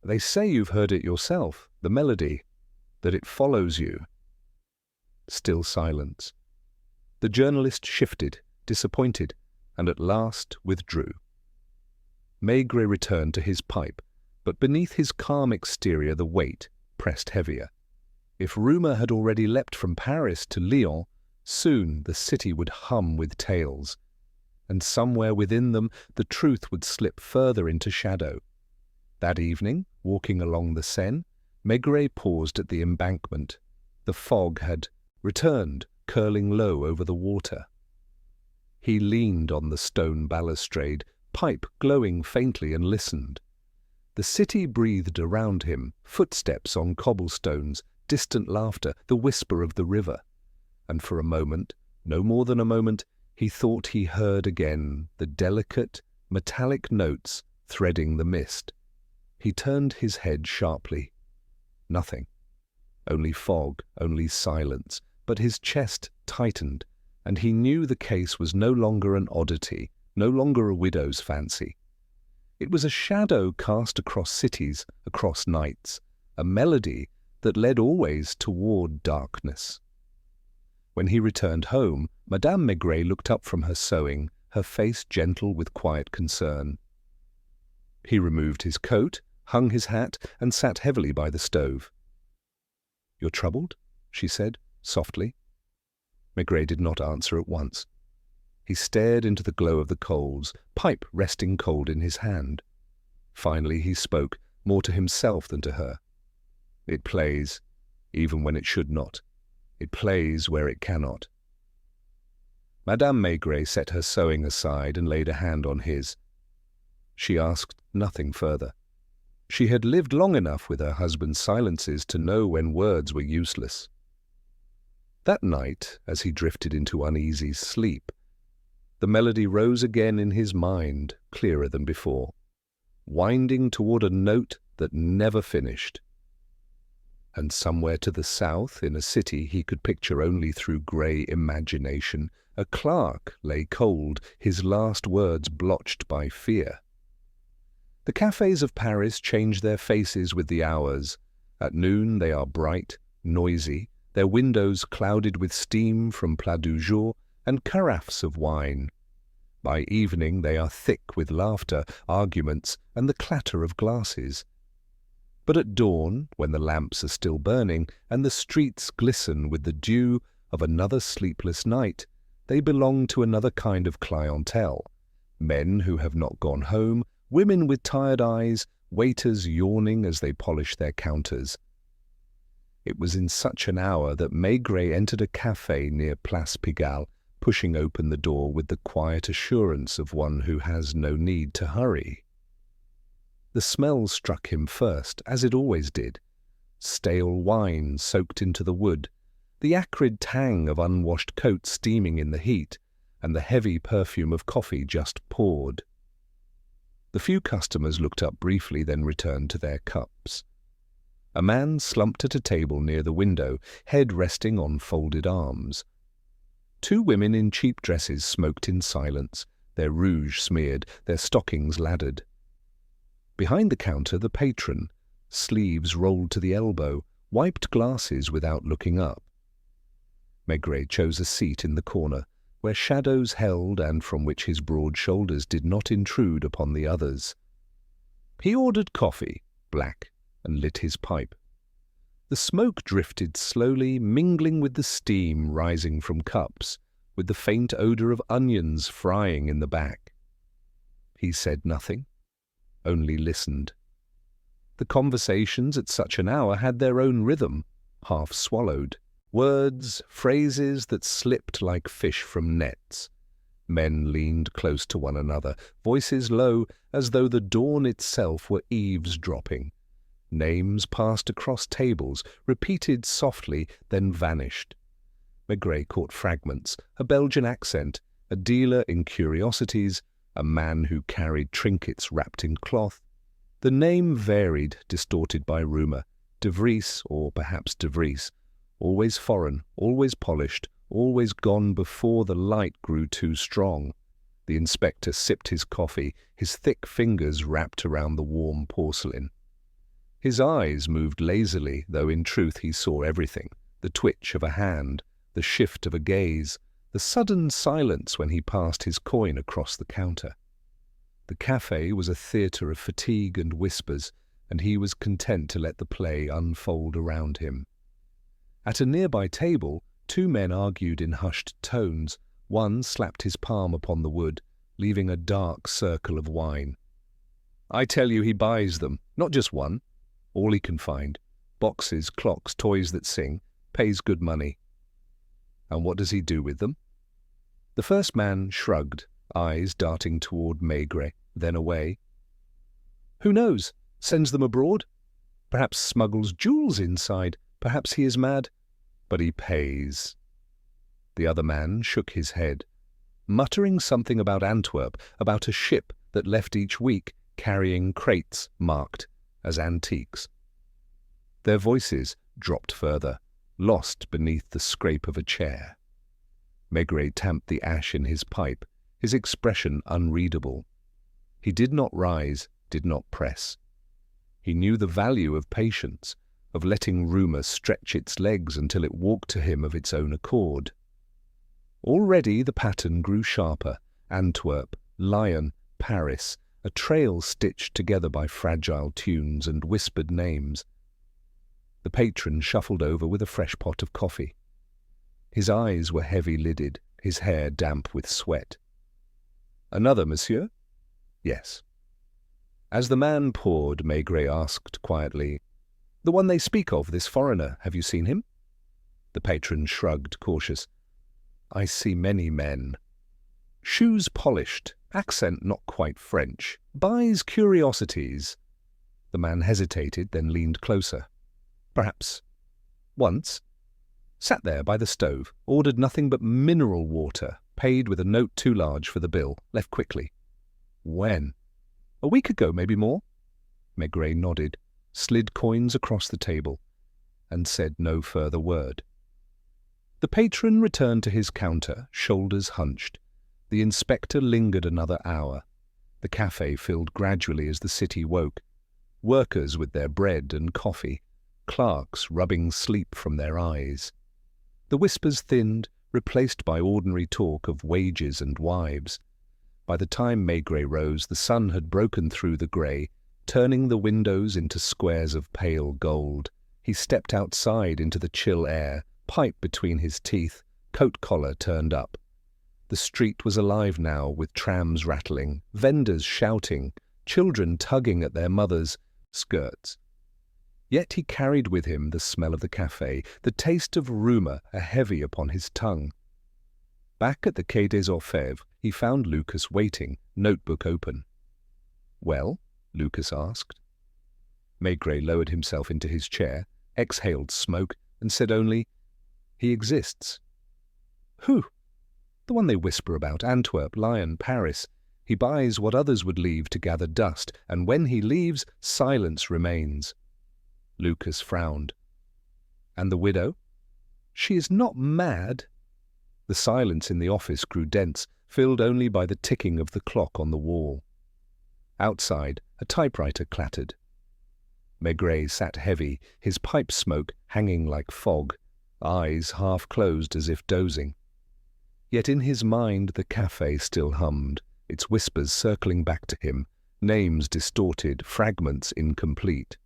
"They say you've heard it yourself, the melody, that it follows you." Still silence. The journalist shifted, disappointed, and at last withdrew. Maigret returned to his pipe, but beneath his calm exterior the weight pressed heavier. If rumour had already leapt from Paris to Lyon, soon the city would hum with tales, and somewhere within them the truth would slip further into shadow. That evening, walking along the Seine, Maigret paused at the embankment. The fog had returned, curling low over the water. He leaned on the stone balustrade, pipe glowing faintly, and listened. The city breathed around him, footsteps on cobblestones, distant laughter, the whisper of the river. And for a moment, no more than a moment, he thought he heard again the delicate, metallic notes threading the mist. He turned his head sharply. Nothing. Only fog, only silence, but his chest tightened, and he knew the case was no longer an oddity, no longer a widow's fancy. It was a shadow cast across cities, across nights, a melody that led always toward darkness. When he returned home, Madame Maigret looked up from her sewing, her face gentle with quiet concern. He removed his coat, hung his hat, and sat heavily by the stove. "You're troubled?" she said, softly. Maigret did not answer at once. He stared into the glow of the coals, pipe resting cold in his hand. Finally he spoke, more to himself than to her. "It plays, even when it should not. It plays where it cannot." Madame Maigret set her sewing aside and laid a hand on his. She asked nothing further. She had lived long enough with her husband's silences to know when words were useless. That night, as he drifted into uneasy sleep, the melody rose again in his mind, clearer than before, winding toward a note that never finished. And somewhere to the south, in a city he could picture only through grey imagination, a clerk lay cold, his last words blotched by fear. The cafes of Paris change their faces with the hours. At noon they are bright, noisy, their windows clouded with steam from Plat du Jour and carafes of wine. By evening they are thick with laughter, arguments, and the clatter of glasses. But at dawn, when the lamps are still burning and the streets glisten with the dew of another sleepless night, they belong to another kind of clientele. Men who have not gone home, women with tired eyes, waiters yawning as they polish their counters. It was in such an hour that Maigret entered a café near Place Pigalle, pushing open the door with the quiet assurance of one who has no need to hurry. The smell struck him first, as it always did. Stale wine soaked into the wood, the acrid tang of unwashed coats steaming in the heat, and the heavy perfume of coffee just poured. The few customers looked up briefly, then returned to their cups. A man slumped at a table near the window, head resting on folded arms. Two women in cheap dresses smoked in silence, their rouge smeared, their stockings laddered. Behind the counter, the patron, sleeves rolled to the elbow, wiped glasses without looking up. Maigret chose a seat in the corner, where shadows held and from which his broad shoulders did not intrude upon the others. He ordered coffee, black, and lit his pipe. The smoke drifted slowly, mingling with the steam rising from cups, with the faint odour of onions frying in the back. He said nothing, only listened. The conversations at such an hour had their own rhythm, half swallowed. Words, phrases that slipped like fish from nets. Men leaned close to one another, voices low, as though the dawn itself were eavesdropping. Names passed across tables, repeated softly, then vanished. Maigret caught fragments, a Belgian accent, a dealer in curiosities, a man who carried trinkets wrapped in cloth. The name varied, distorted by rumour. De Vries, or perhaps De Vries. Always foreign, always polished, always gone before the light grew too strong. The inspector sipped his coffee, his thick fingers wrapped around the warm porcelain. His eyes moved lazily, though in truth he saw everything, the twitch of a hand, the shift of a gaze, the sudden silence when he passed his coin across the counter. The café was a theatre of fatigue and whispers, and he was content to let the play unfold around him. At a nearby table, two men argued in hushed tones. One slapped his palm upon the wood, leaving a dark circle of wine. "I tell you he buys them, not just one. All he can find. Boxes, clocks, toys that sing. Pays good money." "And what does he do with them?" The first man shrugged, eyes darting toward Maigret, then away. "Who knows? Sends them abroad? Perhaps smuggles jewels inside. Perhaps he is mad. But he pays." The other man shook his head, muttering something about Antwerp, about a ship that left each week carrying crates marked as antiques. Their voices dropped further, lost beneath the scrape of a chair. Maigret tamped the ash in his pipe, his expression unreadable. He did not rise, did not press. He knew the value of patience, of letting rumour stretch its legs until it walked to him of its own accord. Already the pattern grew sharper. Antwerp, Lyon, Paris, a trail stitched together by fragile tunes and whispered names. The patron shuffled over with a fresh pot of coffee. His eyes were heavy-lidded, his hair damp with sweat. "Another, monsieur?" "Yes." As the man poured, Maigret asked quietly, "The one they speak of, this foreigner, have you seen him?" The patron shrugged, cautious. "I see many men. Shoes polished, accent not quite French, buys curiosities." The man hesitated, then leaned closer. "Perhaps. Once. Sat there by the stove, ordered nothing but mineral water, paid with a note too large for the bill, left quickly." "When?" "A week ago, maybe more." Maigret nodded, slid coins across the table, and said no further word. The patron returned to his counter, shoulders hunched. The inspector lingered another hour. The café filled gradually as the city woke. Workers with their bread and coffee, clerks rubbing sleep from their eyes. The whispers thinned, replaced by ordinary talk of wages and wives. By the time Maigret rose, the sun had broken through the grey, turning the windows into squares of pale gold. He stepped outside into the chill air, pipe between his teeth, coat collar turned up. The street was alive now, with trams rattling, vendors shouting, children tugging at their mothers' skirts. Yet he carried with him the smell of the café, the taste of rumour heavy upon his tongue. Back at the Quai des Orfèvres, he found Lucas waiting, notebook open. "Well?" Lucas asked. Maigret lowered himself into his chair, exhaled smoke, and said only, He exists. Who? The one they whisper about, Antwerp, Lyon, Paris. He buys what others would leave to gather dust, and when he leaves, silence remains. Lucas frowned. And the widow? She is not mad. The silence in the office grew dense, filled only by the ticking of the clock on the wall. Outside, a typewriter clattered. Maigret sat heavy, his pipe smoke hanging like fog, eyes half closed as if dozing. Yet in his mind the café still hummed, its whispers circling back to him, names distorted, fragments incomplete.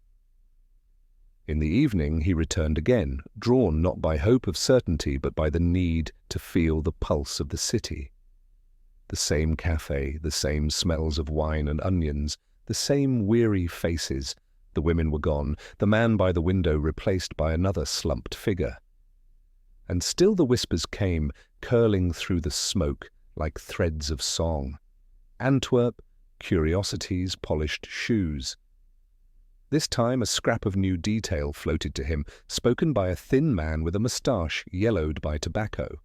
In the evening he returned again, drawn not by hope of certainty but by the need to feel the pulse of the city. The same café, the same smells of wine and onions, the same weary faces. The women were gone, the man by the window replaced by another slumped figure. And still the whispers came, curling through the smoke like threads of song. Antwerp, curiosities, polished shoes. This time a scrap of new detail floated to him, spoken by a thin man with a moustache yellowed by tobacco.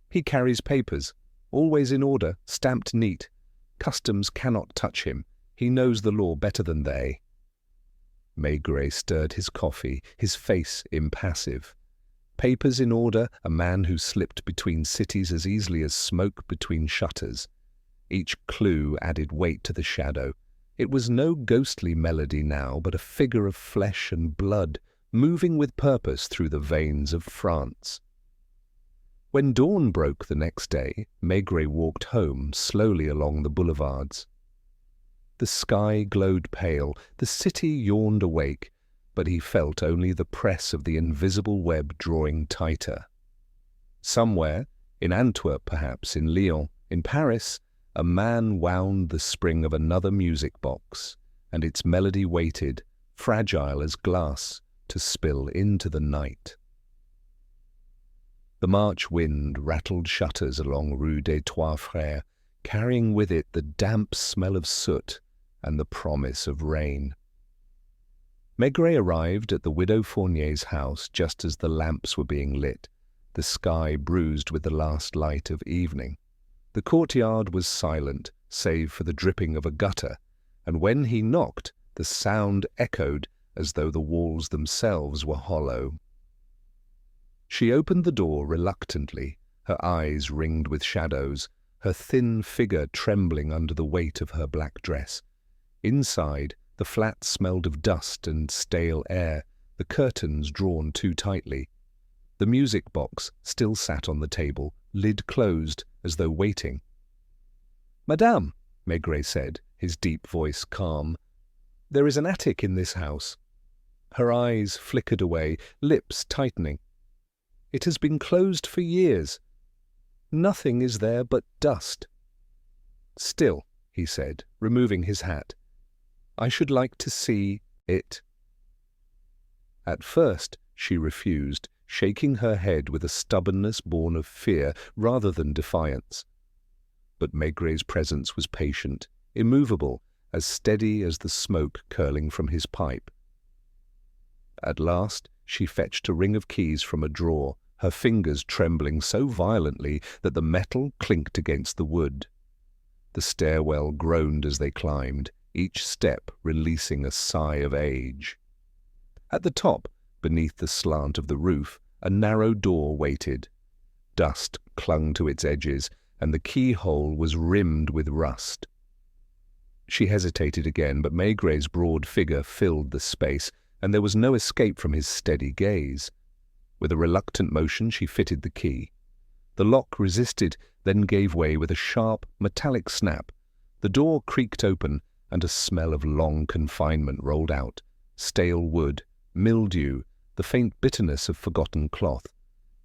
He carries papers, always in order, stamped neat. Customs cannot touch him. He knows the law better than they. Maigret stirred his coffee, his face impassive. Papers in order, a man who slipped between cities as easily as smoke between shutters. Each clue added weight to the shadow. It was no ghostly melody now, but a figure of flesh and blood, moving with purpose through the veins of France. When dawn broke the next day, Maigret walked home slowly along the boulevards. The sky glowed pale, the city yawned awake, but he felt only the press of the invisible web drawing tighter. Somewhere, in Antwerp perhaps, in Lyon, in Paris, a man wound the spring of another music box, and its melody waited, fragile as glass, to spill into the night. The March wind rattled shutters along Rue des Trois Frères, carrying with it the damp smell of soot and the promise of rain. Maigret arrived at the widow Fournier's house just as the lamps were being lit, the sky bruised with the last light of evening. The courtyard was silent, save for the dripping of a gutter, and when he knocked, the sound echoed as though the walls themselves were hollow. She opened the door reluctantly, her eyes ringed with shadows, her thin figure trembling under the weight of her black dress. Inside, the flat smelled of dust and stale air, the curtains drawn too tightly. The music box still sat on the table, lid closed, as though waiting. "Madame," Maigret said, his deep voice calm, "there is an attic in this house." Her eyes flickered away, lips tightening. "It has been closed for years. Nothing is there but dust." "Still," he said, removing his hat, "I should like to see it." At first she refused, shaking her head with a stubbornness born of fear rather than defiance. But Maigret's presence was patient, immovable, as steady as the smoke curling from his pipe. At last she fetched a ring of keys from a drawer, her fingers trembling so violently that the metal clinked against the wood. The stairwell groaned as they climbed, each step releasing a sigh of age. At the top, beneath the slant of the roof, a narrow door waited. Dust clung to its edges, and the keyhole was rimmed with rust. She hesitated again, but Maigret's broad figure filled the space, and there was no escape from his steady gaze. With a reluctant motion she fitted the key. The lock resisted, then gave way with a sharp, metallic snap. The door creaked open, and a smell of long confinement rolled out. Stale wood, mildew, the faint bitterness of forgotten cloth.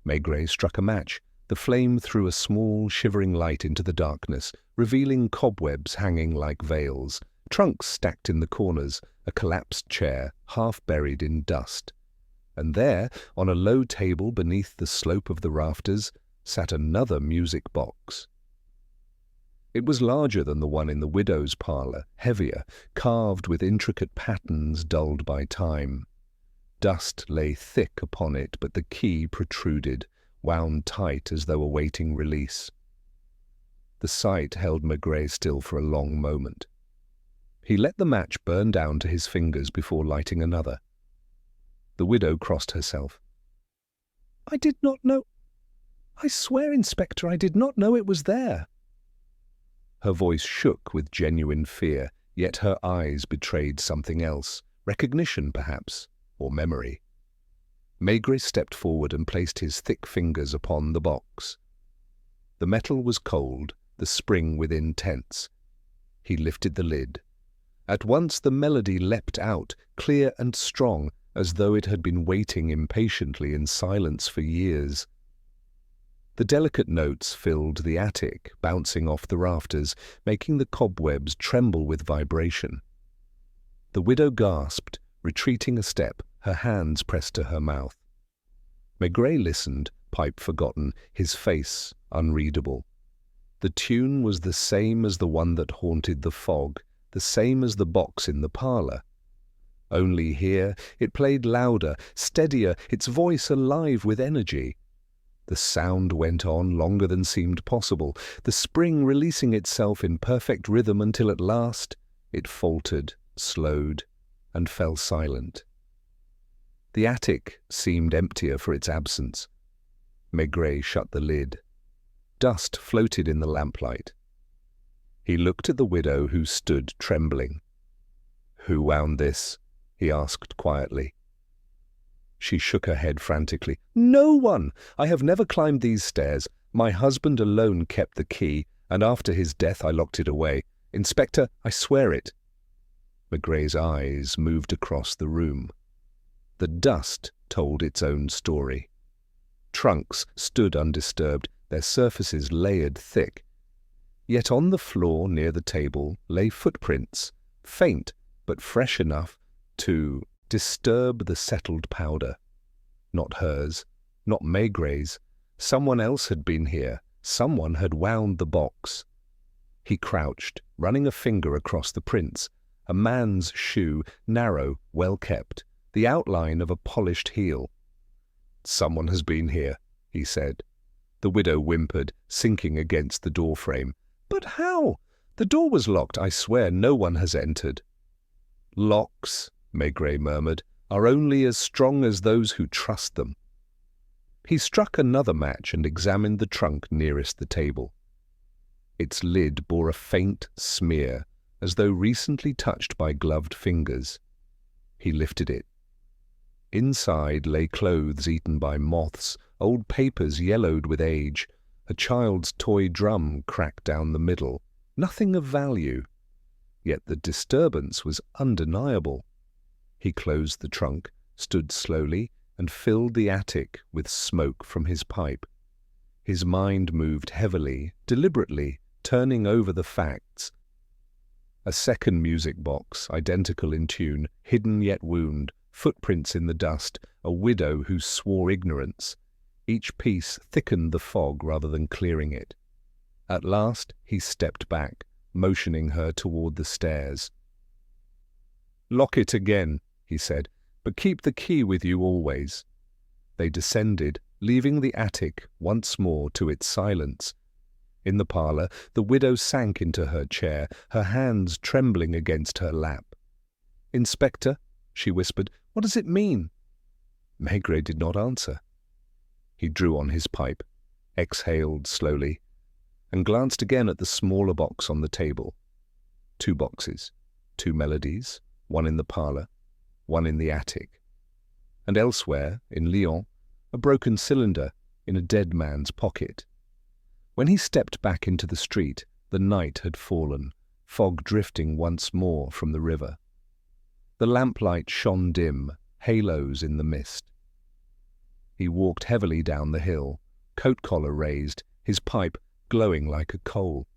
Maigret struck a match. The flame threw a small, shivering light into the darkness, revealing cobwebs hanging like veils, trunks stacked in the corners, a collapsed chair, half buried in dust. And there, on a low table beneath the slope of the rafters, sat another music box. It was larger than the one in the widow's parlour, heavier, carved with intricate patterns dulled by time. Dust lay thick upon it, but the key protruded, wound tight as though awaiting release. The sight held Maigret still for a long moment. He let the match burn down to his fingers before lighting another. The widow crossed herself. "I did not know. I swear, Inspector, I did not know it was there." Her voice shook with genuine fear, yet her eyes betrayed something else, recognition perhaps, or memory. Maigret stepped forward and placed his thick fingers upon the box. The metal was cold, the spring within tense. He lifted the lid. At once the melody leapt out, clear and strong, as though it had been waiting impatiently in silence for years. The delicate notes filled the attic, bouncing off the rafters, making the cobwebs tremble with vibration. The widow gasped, retreating a step, her hands pressed to her mouth. Maigret listened, pipe forgotten, his face unreadable. The tune was the same as the one that haunted the fog, the same as the box in the parlour. Only here it played louder, steadier, its voice alive with energy. The sound went on longer than seemed possible, the spring releasing itself in perfect rhythm until at last it faltered, slowed, and fell silent. The attic seemed emptier for its absence. Maigret shut the lid. Dust floated in the lamplight. He looked at the widow who stood trembling. "Who wound this?" he asked quietly. She shook her head frantically. "No one! I have never climbed these stairs. My husband alone kept the key, and after his death I locked it away. Inspector, I swear it." Maigret's eyes moved across the room. The dust told its own story. Trunks stood undisturbed, their surfaces layered thick. Yet on the floor near the table lay footprints, faint but fresh enough to disturb the settled powder. Not hers, not Maigret's. Someone else had been here. Someone had wound the box. He crouched, running a finger across the prints. A man's shoe, narrow, well kept, the outline of a polished heel. "Someone has been here," he said. The widow whimpered, sinking against the doorframe. "But how? The door was locked. I swear no one has entered." "Locks," Maigret murmured, "are only as strong as those who trust them." He struck another match and examined the trunk nearest the table. Its lid bore a faint smear, as though recently touched by gloved fingers. He lifted it. Inside lay clothes eaten by moths, old papers yellowed with age, a child's toy drum cracked down the middle, nothing of value. Yet the disturbance was undeniable. He closed the trunk, stood slowly, and filled the attic with smoke from his pipe. His mind moved heavily, deliberately, turning over the facts. A second music box, identical in tune, hidden yet wound, footprints in the dust, a widow who swore ignorance. Each piece thickened the fog rather than clearing it. At last he stepped back, motioning her toward the stairs. "Lock it again," he said, "but keep the key with you always." They descended, leaving the attic once more to its silence. In the parlour, the widow sank into her chair, her hands trembling against her lap. "Inspector," she whispered, "what does it mean?" Maigret did not answer. He drew on his pipe, exhaled slowly, and glanced again at the smaller box on the table. 2 boxes, 2 melodies, one in the parlour, one in the attic. And elsewhere, in Lyon, a broken cylinder in a dead man's pocket. When he stepped back into the street, the night had fallen, fog drifting once more from the river. The lamplight shone dim, halos in the mist. He walked heavily down the hill, coat collar raised, his pipe glowing like a coal.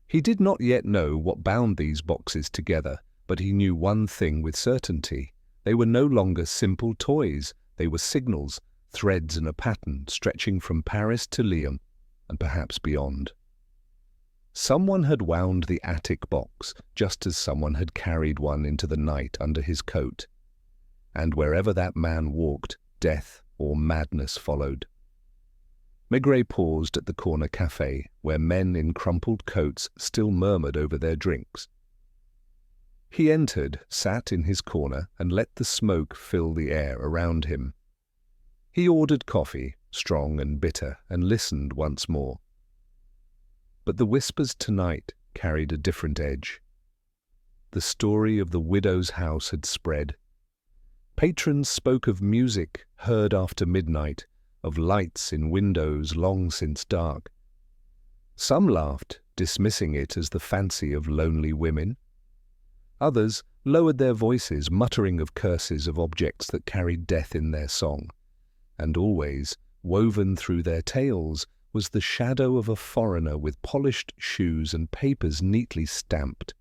He did not yet know what bound these boxes together, but he knew one thing with certainty. They were no longer simple toys. They were signals, threads in a pattern stretching from Paris to Lyon, and perhaps beyond. Someone had wound the attic box, just as someone had carried one into the night under his coat. and wherever that man walked, death or madness followed. Maigret paused at the corner café, where men in crumpled coats still murmured over their drinks. He entered, sat in his corner, and let the smoke fill the air around him. He ordered coffee, strong and bitter, and listened once more. But the whispers tonight carried a different edge. The story of the widow's house had spread. Patrons spoke of music heard after midnight, of lights in windows long since dark. Some laughed, dismissing it as the fancy of lonely women. Others lowered their voices, muttering of curses of objects that carried death in their song. And always, woven through their tales, was the shadow of a foreigner with polished shoes and papers neatly stamped.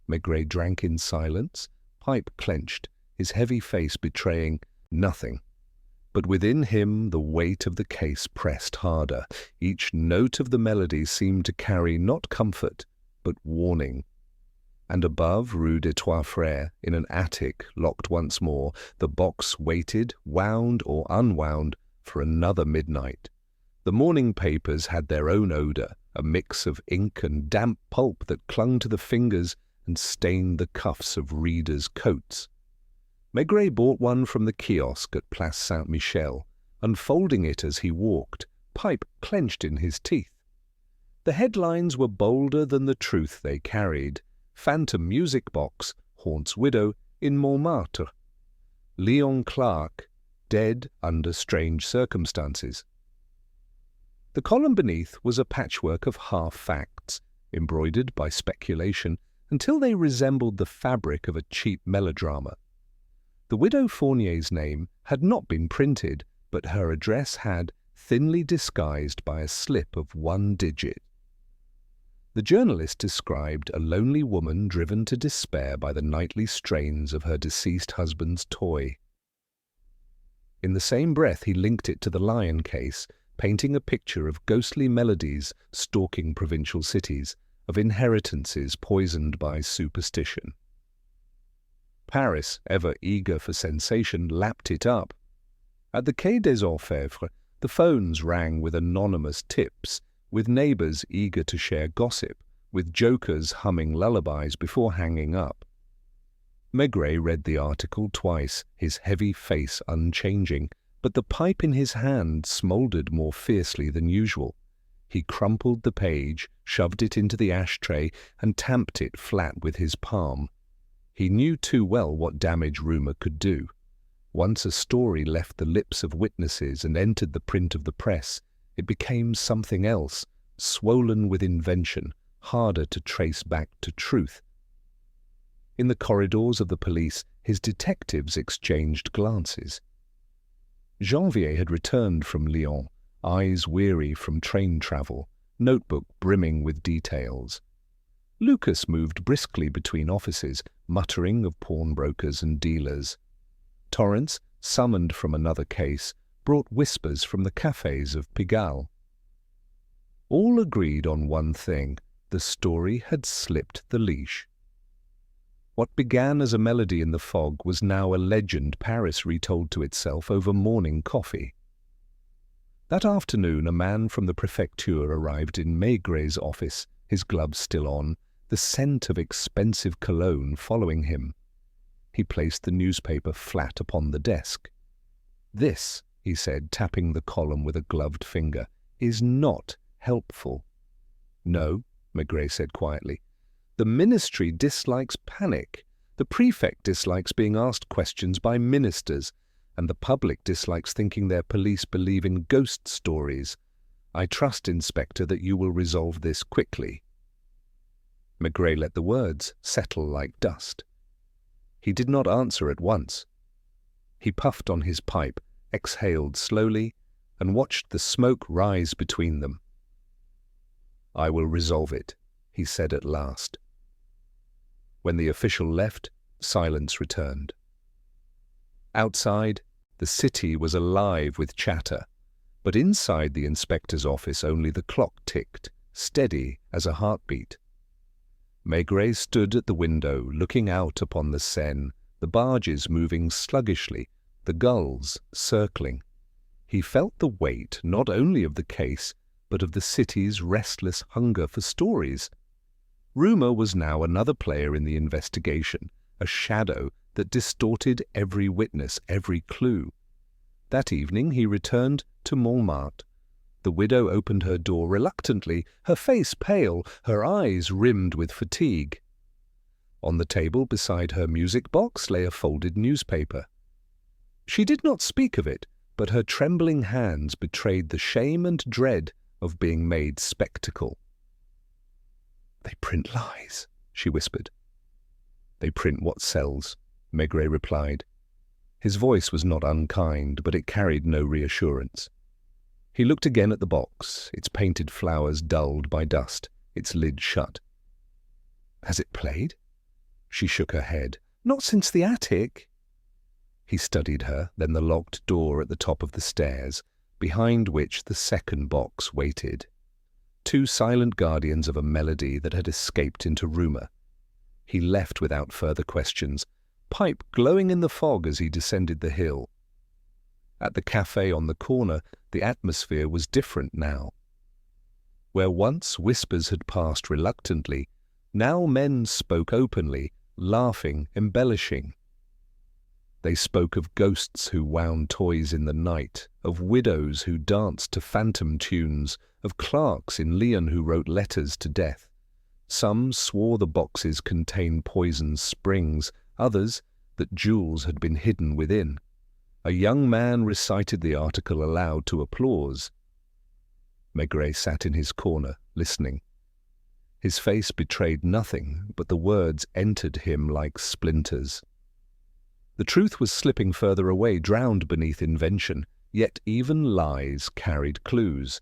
Maigret drank in silence, pipe clenched, his heavy face betraying nothing. But within him the weight of the case pressed harder. Each note of the melody seemed to carry not comfort, but warning. And above Rue des Trois Frères, in an attic locked once more, the box waited, wound or unwound, for another midnight. The morning papers had their own odour, a mix of ink and damp pulp that clung to the fingers and stained the cuffs of readers' coats. Maigret bought one from the kiosk at Place Saint-Michel, unfolding it as he walked, pipe clenched in his teeth. The headlines were bolder than the truth they carried. Phantom music box haunts widow in Montmartre. Leon Clark dead under strange circumstances. The column beneath was a patchwork of half-facts, embroidered by speculation until they resembled the fabric of a cheap melodrama. The widow Fournier's name had not been printed, but her address had, thinly disguised by a slip of one digit. The journalist described a lonely woman driven to despair by the nightly strains of her deceased husband's toy. In the same breath he linked it to the lion case, painting a picture of ghostly melodies stalking provincial cities, of inheritances poisoned by superstition. Paris, ever eager for sensation, lapped it up. At the Quai des Orfèvres, the phones rang with anonymous tips, with neighbours eager to share gossip, with jokers humming lullabies before hanging up. Maigret read the article twice, his heavy face unchanging, but the pipe in his hand smouldered more fiercely than usual. He crumpled the page, shoved it into the ashtray, and tamped it flat with his palm. He knew too well what damage rumour could do. Once a story left the lips of witnesses and entered the print of the press, it became something else, swollen with invention, harder to trace back to truth. In the corridors of the police, his detectives exchanged glances. Janvier had returned from Lyon, eyes weary from train travel, notebook brimming with details. Lucas moved briskly between offices, muttering of pawnbrokers and dealers. Torrance, summoned from another case, brought whispers from the cafes of Pigalle. All agreed on one thing: the story had slipped the leash. What began as a melody in the fog was now a legend Paris retold to itself over morning coffee. That afternoon a man from the prefecture arrived in Maigret's office, his gloves still on, the scent of expensive cologne following him. He placed the newspaper flat upon the desk. "This," he said, tapping the column with a gloved finger, "is not helpful." "No," Maigret said quietly. "The ministry dislikes panic. The prefect dislikes being asked questions by ministers, and the public dislikes thinking their police believe in ghost stories. I trust, Inspector, that you will resolve this quickly." Maigret let the words settle like dust. He did not answer at once. He puffed on his pipe, exhaled slowly, and watched the smoke rise between them. "I will resolve it," he said at last. When the official left, silence returned. Outside, the city was alive with chatter, but inside the inspector's office only the clock ticked, steady as a heartbeat. Maigret stood at the window, looking out upon the Seine, the barges moving sluggishly, the gulls circling. He felt the weight not only of the case, but of the city's restless hunger for stories. Rumour was now another player in the investigation, a shadow that distorted every witness, every clue. That evening he returned to Montmartre. The widow opened her door reluctantly, her face pale, her eyes rimmed with fatigue. On the table beside her music box lay a folded newspaper. She did not speak of it, but her trembling hands betrayed the shame and dread of being made spectacle. "They print lies," she whispered. "They print what sells," Maigret replied. His voice was not unkind, but it carried no reassurance. He looked again at the box, its painted flowers dulled by dust, its lid shut. "Has it played?" She shook her head. "Not since the attic." He studied her, then the locked door at the top of the stairs, behind which the second box waited. Two silent guardians of a melody that had escaped into rumour. He left without further questions, pipe glowing in the fog as he descended the hill. At the café on the corner, the atmosphere was different now. Where once whispers had passed reluctantly, now men spoke openly, laughing, embellishing. They spoke of ghosts who wound toys in the night, of widows who danced to phantom tunes, of clerks in Lyon who wrote letters to death. Some swore the boxes contained poisoned springs, others that jewels had been hidden within. A young man recited the article aloud to applause. Maigret sat in his corner, listening. His face betrayed nothing, but the words entered him like splinters. The truth was slipping further away, drowned beneath invention, yet even lies carried clues.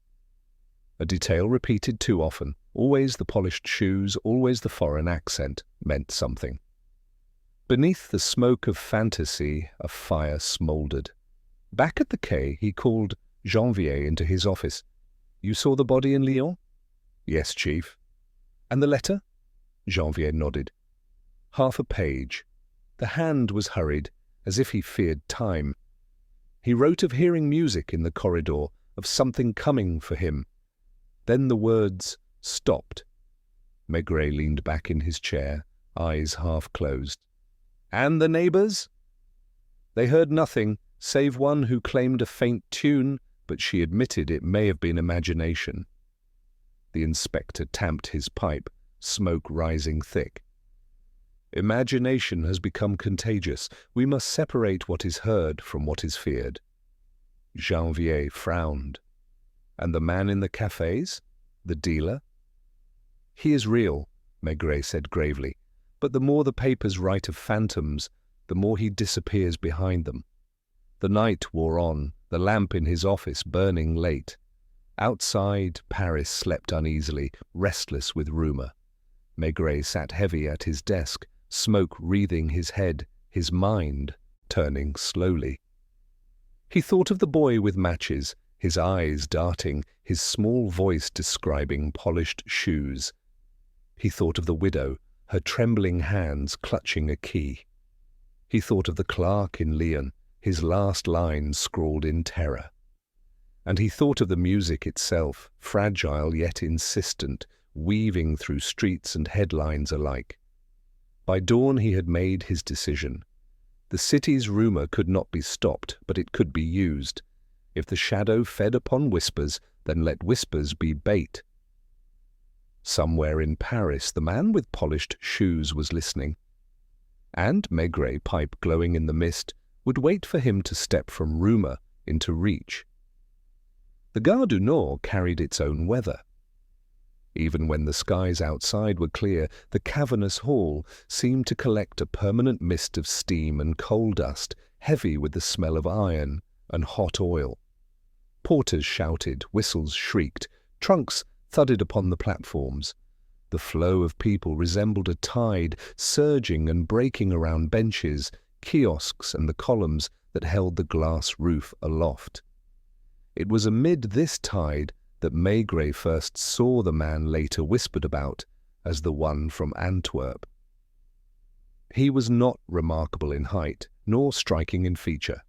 A detail repeated too often, always the polished shoes, always the foreign accent, meant something. Beneath the smoke of fantasy, a fire smouldered. Back at the quay, he called Janvier into his office. "You saw the body in Lyon?" "Yes, Chief." "And the letter?" Janvier nodded. Half a page. The hand was hurried, as if he feared time. He wrote of hearing music in the corridor, of something coming for him. Then the words stopped. Maigret leaned back in his chair, eyes half closed. "And the neighbours?" They heard nothing, save one who claimed a faint tune, but she admitted it may have been imagination. The inspector tamped his pipe, smoke rising thick. "Imagination has become contagious. We must separate what is heard from what is feared." Janvier frowned. "And the man in the cafés? The dealer?" "He is real," Maigret said gravely, "but the more the papers write of phantoms, the more he disappears behind them." The night wore on, the lamp in his office burning late. Outside, Paris slept uneasily, restless with rumour. Maigret sat heavy at his desk, smoke wreathing his head, his mind turning slowly. He thought of the boy with matches, his eyes darting, his small voice describing polished shoes. He thought of the widow, her trembling hands clutching a key. He thought of the clerk in Lyon, his last line scrawled in terror. And he thought of the music itself, fragile yet insistent, weaving through streets and headlines alike. By dawn he had made his decision. The city's rumour could not be stopped, but it could be used. If the shadow fed upon whispers, then let whispers be bait. Somewhere in Paris, the man with polished shoes was listening. And Maigret, pipe glowing in the mist, would wait for him to step from rumour into reach. The Gare du Nord carried its own weather. Even when the skies outside were clear, the cavernous hall seemed to collect a permanent mist of steam and coal dust, heavy with the smell of iron and hot oil. Porters shouted, whistles shrieked, trunks thudded upon the platforms. The flow of people resembled a tide, surging and breaking around benches, kiosks and the columns that held the glass roof aloft. It was amid this tide that Maigret first saw the man later whispered about as the one from Antwerp. He was not remarkable in height, nor striking in feature.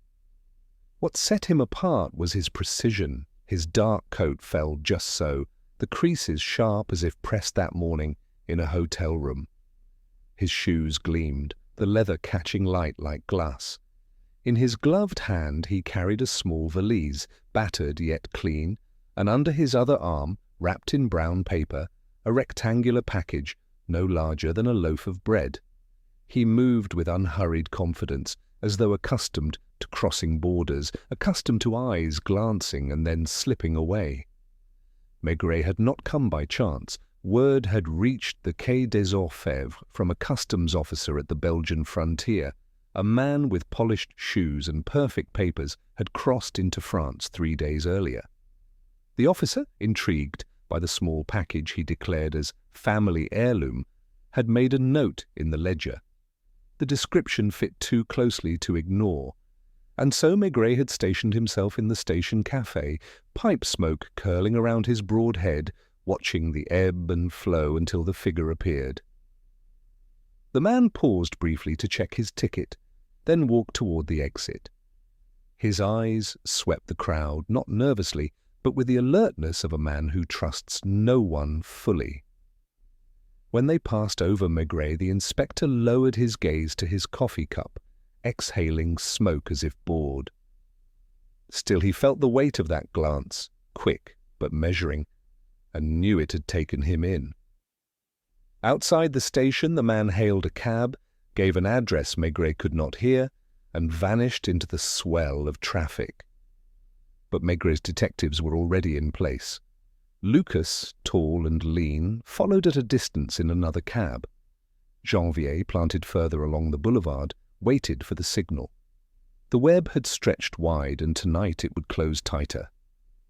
What set him apart was his precision. His dark coat fell just so, the creases sharp as if pressed that morning in a hotel room. His shoes gleamed, the leather catching light like glass. In his gloved hand he carried a small valise, battered yet clean, and under his other arm, wrapped in brown paper, a rectangular package no larger than a loaf of bread. He moved with unhurried confidence, as though accustomed to crossing borders, accustomed to eyes glancing and then slipping away. Maigret had not come by chance. Word had reached the Quai des Orfèvres from a customs officer at the Belgian frontier. A man with polished shoes and perfect papers had crossed into France 3 days earlier. The officer, intrigued by the small package he declared as family heirloom, had made a note in the ledger. The description fit too closely to ignore, and so Maigret had stationed himself in the station café, pipe smoke curling around his broad head, watching the ebb and flow until the figure appeared. The man paused briefly to check his ticket, then walked toward the exit. His eyes swept the crowd, not nervously, but with the alertness of a man who trusts no one fully. When they passed over Maigret, the inspector lowered his gaze to his coffee cup, exhaling smoke as if bored. Still he felt the weight of that glance, quick but measuring, and knew it had taken him in. Outside the station the man hailed a cab, gave an address Maigret could not hear, and vanished into the swell of traffic. But Maigret's detectives were already in place. Lucas, tall and lean, followed at a distance in another cab. Janvier, planted further along the boulevard, waited for the signal. The web had stretched wide, and tonight it would close tighter.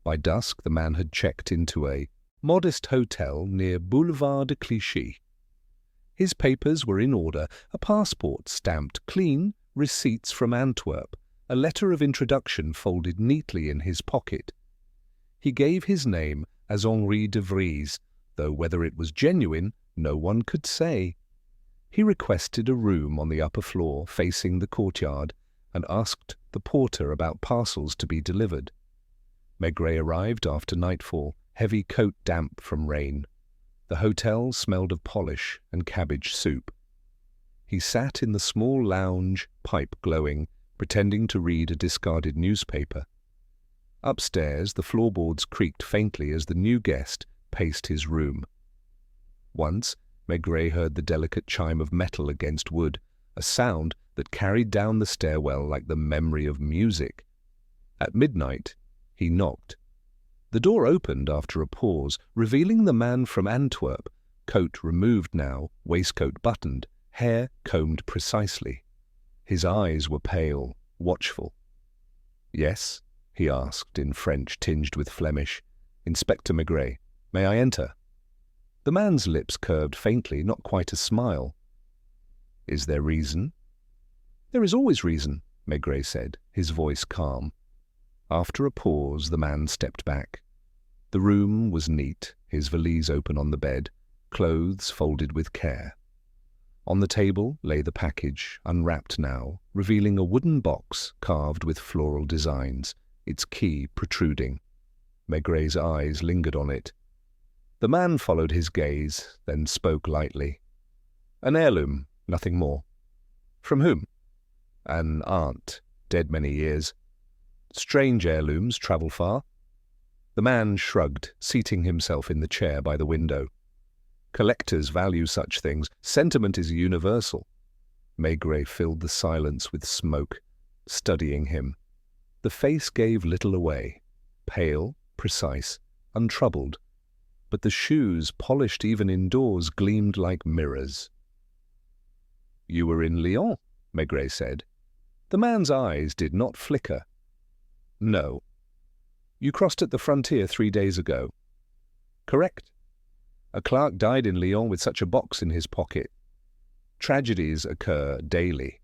By dusk the man had checked into a modest hotel near Boulevard de Clichy. His papers were in order, a passport stamped clean, receipts from Antwerp, a letter of introduction folded neatly in his pocket. He gave his name as Henri de Vries, though whether it was genuine no one could say. He requested a room on the upper floor facing the courtyard and asked the porter about parcels to be delivered. Maigret arrived after nightfall, heavy coat damp from rain. The hotel smelled of polish and cabbage soup. He sat in the small lounge, pipe glowing, pretending to read a discarded newspaper. Upstairs, the floorboards creaked faintly as the new guest paced his room. Once, Maigret heard the delicate chime of metal against wood, a sound that carried down the stairwell like the memory of music. At midnight, he knocked. The door opened after a pause, revealing the man from Antwerp, coat removed now, waistcoat buttoned, hair combed precisely. His eyes were pale, watchful. "Yes?" he asked in French tinged with Flemish. "Inspector Maigret, may I enter?" The man's lips curved faintly, not quite a smile. "Is there reason?" "There is always reason," Maigret said, his voice calm. After a pause, the man stepped back. The room was neat, his valise open on the bed, clothes folded with care. On the table lay the package, unwrapped now, revealing a wooden box carved with floral designs, its key protruding. Maigret's eyes lingered on it. The man followed his gaze, then spoke lightly. "An heirloom, nothing more." "From whom?" "An aunt, dead many years." "Strange heirlooms travel far." The man shrugged, seating himself in the chair by the window. "Collectors value such things. Sentiment is universal." Maigret filled the silence with smoke, studying him. The face gave little away. Pale, precise, untroubled. But the shoes, polished even indoors, gleamed like mirrors. "You were in Lyon," Maigret said. The man's eyes did not flicker. "No." "You crossed at the frontier 3 days ago." "Correct." "A clerk died in Lyon with such a box in his pocket." "Tragedies occur daily."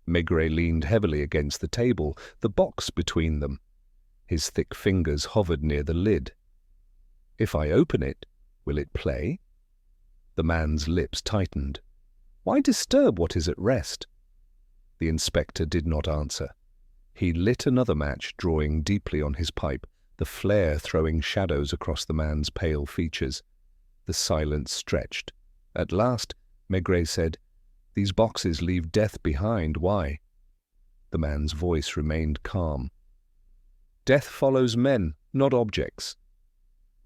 Maigret leaned heavily against the table, the box between them. His thick fingers hovered near the lid. "If I open it, will it play?" The man's lips tightened. Why disturb what is at rest? The inspector did not answer. He lit another match, drawing deeply on his pipe, the flare throwing shadows across the man's pale features. The silence stretched. At last, Maigret said, "These boxes leave death behind. Why?" The man's voice remained calm. "Death follows men, not objects."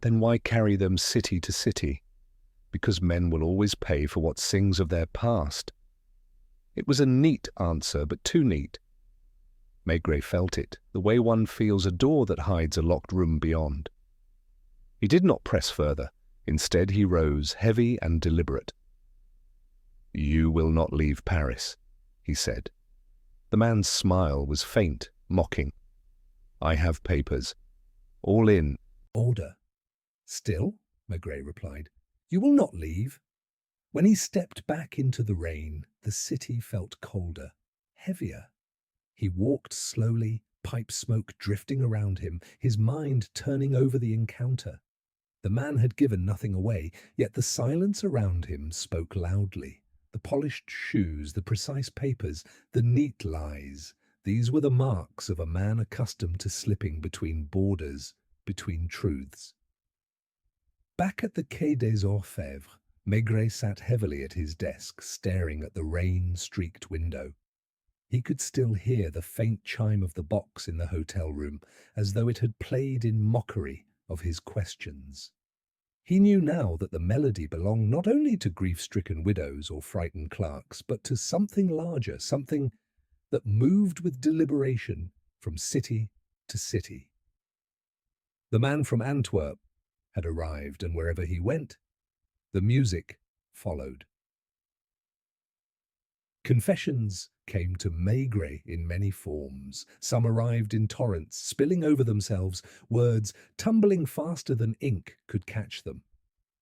"Then why carry them city to city?" "Because men will always pay for what sings of their past." It was a neat answer, but too neat. Maigret felt it, the way one feels a door that hides a locked room beyond. He did not press further. Instead, he rose, heavy and deliberate. "You will not leave Paris," he said. The man's smile was faint, mocking. "I have papers. All in order." "Still," Maigret replied, "you will not leave." When he stepped back into the rain, the city felt colder, heavier. He walked slowly, pipe smoke drifting around him, his mind turning over the encounter. The man had given nothing away, yet the silence around him spoke loudly. The polished shoes, the precise papers, the neat lies, these were the marks of a man accustomed to slipping between borders, between truths. Back at the Quai des Orfèvres, Maigret sat heavily at his desk, staring at the rain-streaked window. He could still hear the faint chime of the box in the hotel room, as though it had played in mockery of his questions. He knew now that the melody belonged not only to grief-stricken widows or frightened clerks, but to something larger, something that moved with deliberation from city to city. The man from Antwerp had arrived, and wherever he went, the music followed. Confessions came to Maigret in many forms. Some arrived in torrents, spilling over themselves, words tumbling faster than ink could catch them.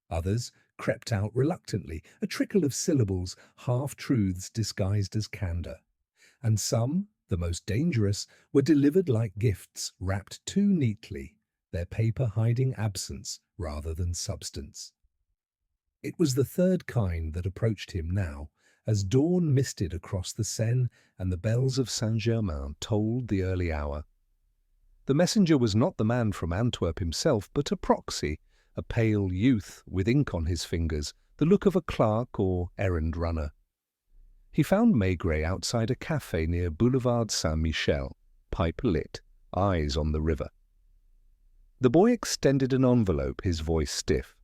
Others crept out reluctantly, a trickle of syllables, half-truths disguised as candour. And some, the most dangerous, were delivered like gifts, wrapped too neatly, their paper hiding absence rather than substance. It was the third kind that approached him now, as dawn misted across the Seine and the bells of Saint-Germain tolled the early hour. The messenger was not the man from Antwerp himself, but a proxy, a pale youth with ink on his fingers, the look of a clerk or errand runner. He found Maigret outside a café near Boulevard Saint-Michel, pipe lit, eyes on the river. The boy extended an envelope, his voice stiff.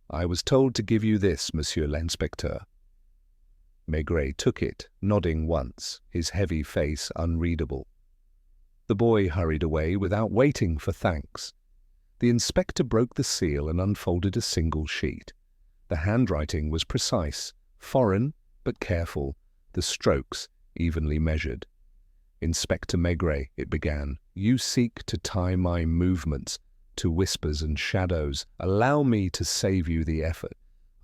"I was told to give you this, Monsieur l'Inspecteur." Maigret took it, nodding once, his heavy face unreadable. The boy hurried away without waiting for thanks. The inspector broke the seal and unfolded a single sheet. The handwriting was precise, foreign but careful, the strokes evenly measured. "Inspector Maigret," it began, "you seek to tie my movements to whispers and shadows. Allow me to save you the effort.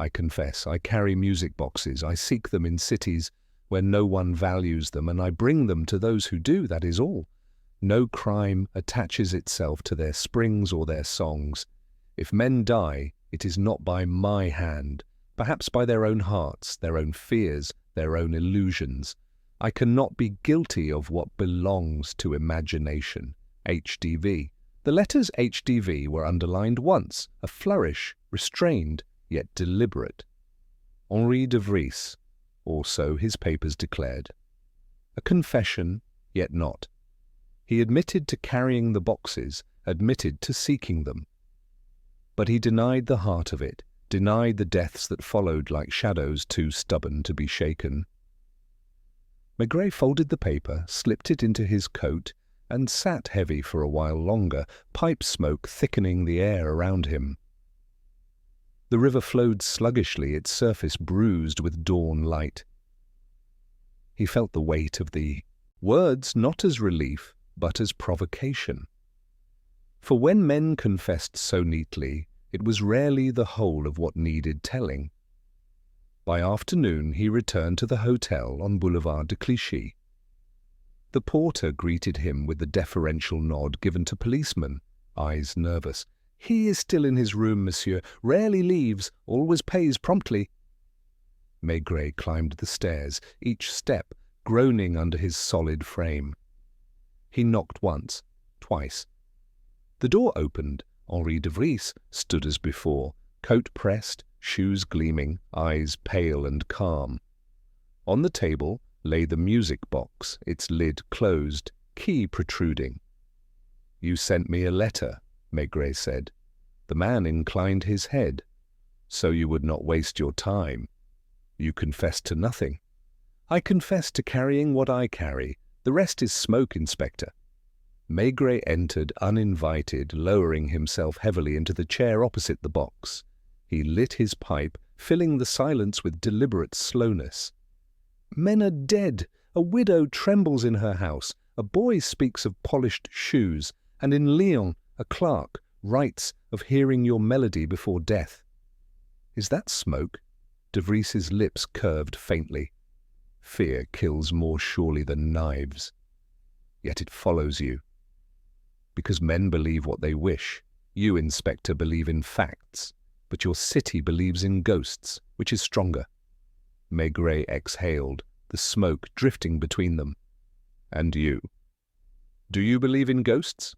I confess, I carry music boxes. I seek them in cities where no one values them, and I bring them to those who do, that is all. No crime attaches itself to their springs or their songs. If men die, it is not by my hand, perhaps by their own hearts, their own fears, their own illusions. I cannot be guilty of what belongs to imagination. HDV. The letters HDV were underlined once, a flourish, restrained, yet deliberate. Henri de Vries, or so his papers declared. A confession, yet not. He admitted to carrying the boxes, admitted to seeking them. But he denied the heart of it, denied the deaths that followed like shadows too stubborn to be shaken. Maigret folded the paper, slipped it into his coat, and sat heavy for a while longer, pipe smoke thickening the air around him. The river flowed sluggishly, its surface bruised with dawn light. He felt the weight of the words not as relief, but as provocation. For when men confessed so neatly, it was rarely the whole of what needed telling. By afternoon he returned to the hotel on Boulevard de Clichy. The porter greeted him with the deferential nod given to policemen, eyes nervous. "He is still in his room, monsieur. Rarely leaves, always pays promptly." Maigret climbed the stairs, each step groaning under his solid frame. He knocked once, twice. The door opened. Henri de Vries stood as before, coat pressed, shoes gleaming, eyes pale and calm. On the table lay the music box, its lid closed, key protruding. "You sent me a letter," Maigret said. The man inclined his head. "So you would not waste your time. You confessed to nothing." "I confess to carrying what I carry. The rest is smoke, Inspector." Maigret entered uninvited, lowering himself heavily into the chair opposite the box. He lit his pipe, filling the silence with deliberate slowness. "Men are dead. A widow trembles in her house. A boy speaks of polished shoes. And in Lyon, a clerk writes of hearing your melody before death." "Is that smoke?" De Vries's lips curved faintly. "Fear kills more surely than knives. Yet it follows you. Because men believe what they wish. You, Inspector, believe in facts. But your city believes in ghosts, which is stronger." Maigret exhaled, the smoke drifting between them. "And you? Do you believe in ghosts?"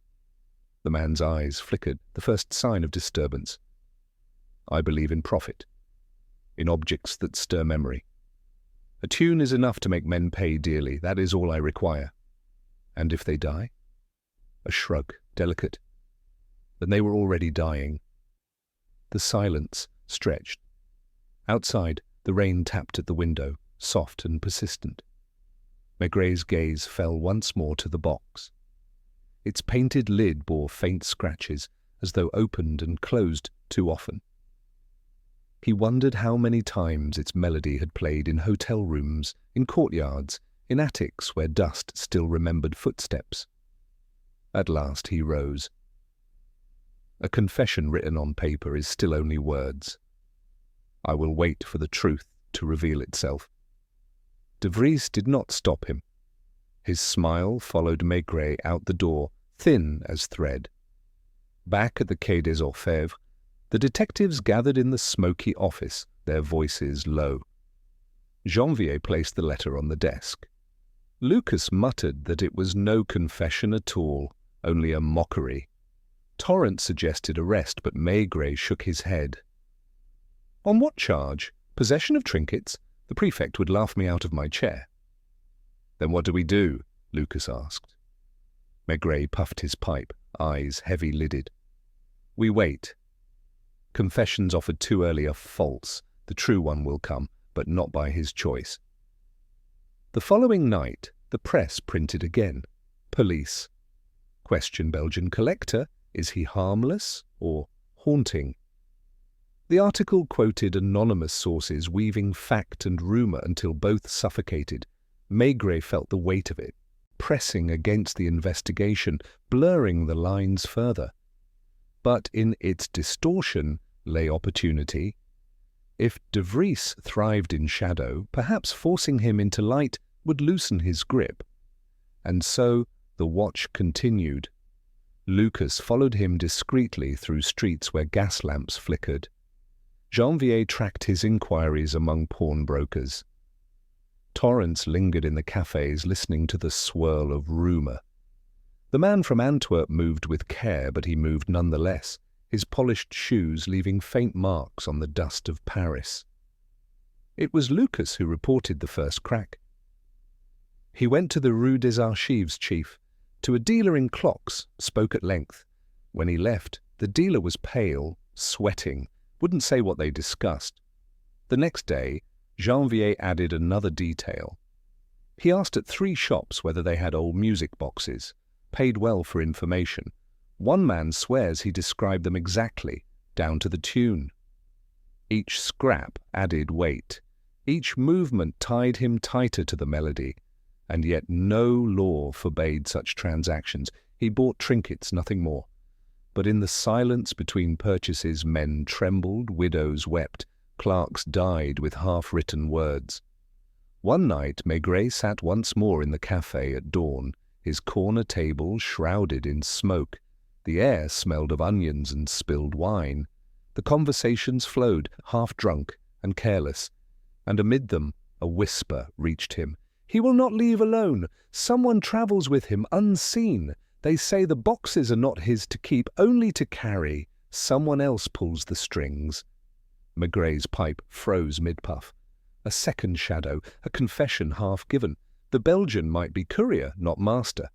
The man's eyes flickered, the first sign of disturbance. "I believe in profit, in objects that stir memory. A tune is enough to make men pay dearly. That is all I require." "And if they die?" A shrug, delicate. Then they were already dying. The silence stretched. Outside, the rain tapped at the window, soft and persistent. Maigret's gaze fell once more to the box. Its painted lid bore faint scratches, as though opened and closed too often. He wondered how many times its melody had played in hotel rooms, in courtyards, in attics where dust still remembered footsteps. At last he rose. A confession written on paper is still only words. I will wait for the truth to reveal itself. De Vries did not stop him. His smile followed Maigret out the door, thin as thread. Back at the Quai des Orfèvres, the detectives gathered in the smoky office, their voices low. Janvier placed the letter on the desk. Lucas muttered that it was no confession at all, only a mockery. Torrent suggested arrest, but Maigret shook his head. "On what charge? Possession of trinkets? The prefect would laugh me out of my chair." "Then what do we do?" Lucas asked. Maigret puffed his pipe, eyes heavy-lidded. "We wait. Confessions offered too early are false. The true one will come, but not by his choice." The following night, the press printed again. Police. Question Belgian collector, is he harmless or haunting? The article quoted anonymous sources weaving fact and rumour until both suffocated. Maigret felt the weight of it, pressing against the investigation, blurring the lines further. But in its distortion lay opportunity. If de Vries thrived in shadow, perhaps forcing him into light would loosen his grip. And so the watch continued. Lucas followed him discreetly through streets where gas lamps flickered. Janvier tracked his inquiries among pawnbrokers. Torrance lingered in the cafes listening to the swirl of rumour. The man from Antwerp moved with care, but he moved nonetheless, his polished shoes leaving faint marks on the dust of Paris. It was Lucas who reported the first crack. He went to the Rue des Archives chief, to a dealer in clocks, spoke at length. When he left, the dealer was pale, sweating, wouldn't say what they discussed. The next day, Janvier added another detail. He asked at 3 shops whether they had old music boxes, paid well for information. One man swears he described them exactly, down to the tune. Each scrap added weight. Each movement tied him tighter to the melody, and yet no law forbade such transactions. He bought trinkets, nothing more. But in the silence between purchases, men trembled, widows wept, clerks died with half-written words. One night, Maigret sat once more in the café at dawn, his corner table shrouded in smoke. The air smelled of onions and spilled wine. The conversations flowed, half-drunk and careless. And amid them, a whisper reached him. "He will not leave alone. Someone travels with him unseen. They say the boxes are not his to keep, only to carry. Someone else pulls the strings." Maigray's pipe froze mid-puff. A second shadow, a confession half given. The Belgian might be courier, not master.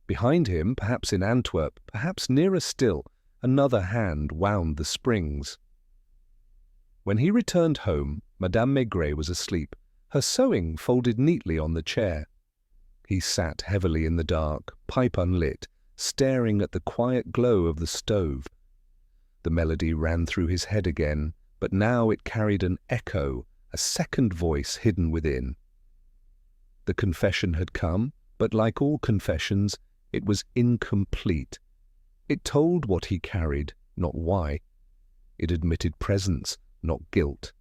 Behind him, perhaps in Antwerp, perhaps nearer still, another hand wound the springs. When he returned home, Madame Maigret was asleep, her sewing folded neatly on the chair. He sat heavily in the dark, pipe unlit, staring at the quiet glow of the stove. The melody ran through his head again, but now it carried an echo, a second voice hidden within. The confession had come, but like all confessions, it was incomplete. It told what he carried, not why. It admitted presence, not guilt.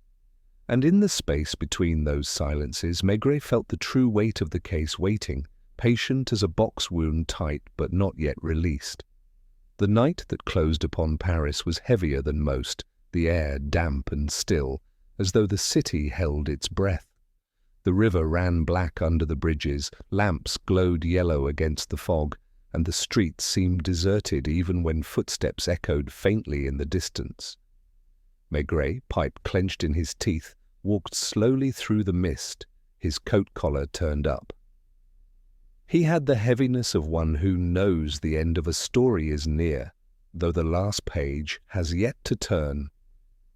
And in the space between those silences, Maigret felt the true weight of the case waiting, patient as a box wound tight but not yet released. The night that closed upon Paris was heavier than most, the air damp and still, as though the city held its breath. The river ran black under the bridges, lamps glowed yellow against the fog, and the streets seemed deserted even when footsteps echoed faintly in the distance. Maigret, pipe clenched in his teeth, walked slowly through the mist, his coat collar turned up. He had the heaviness of one who knows the end of a story is near, though the last page has yet to turn.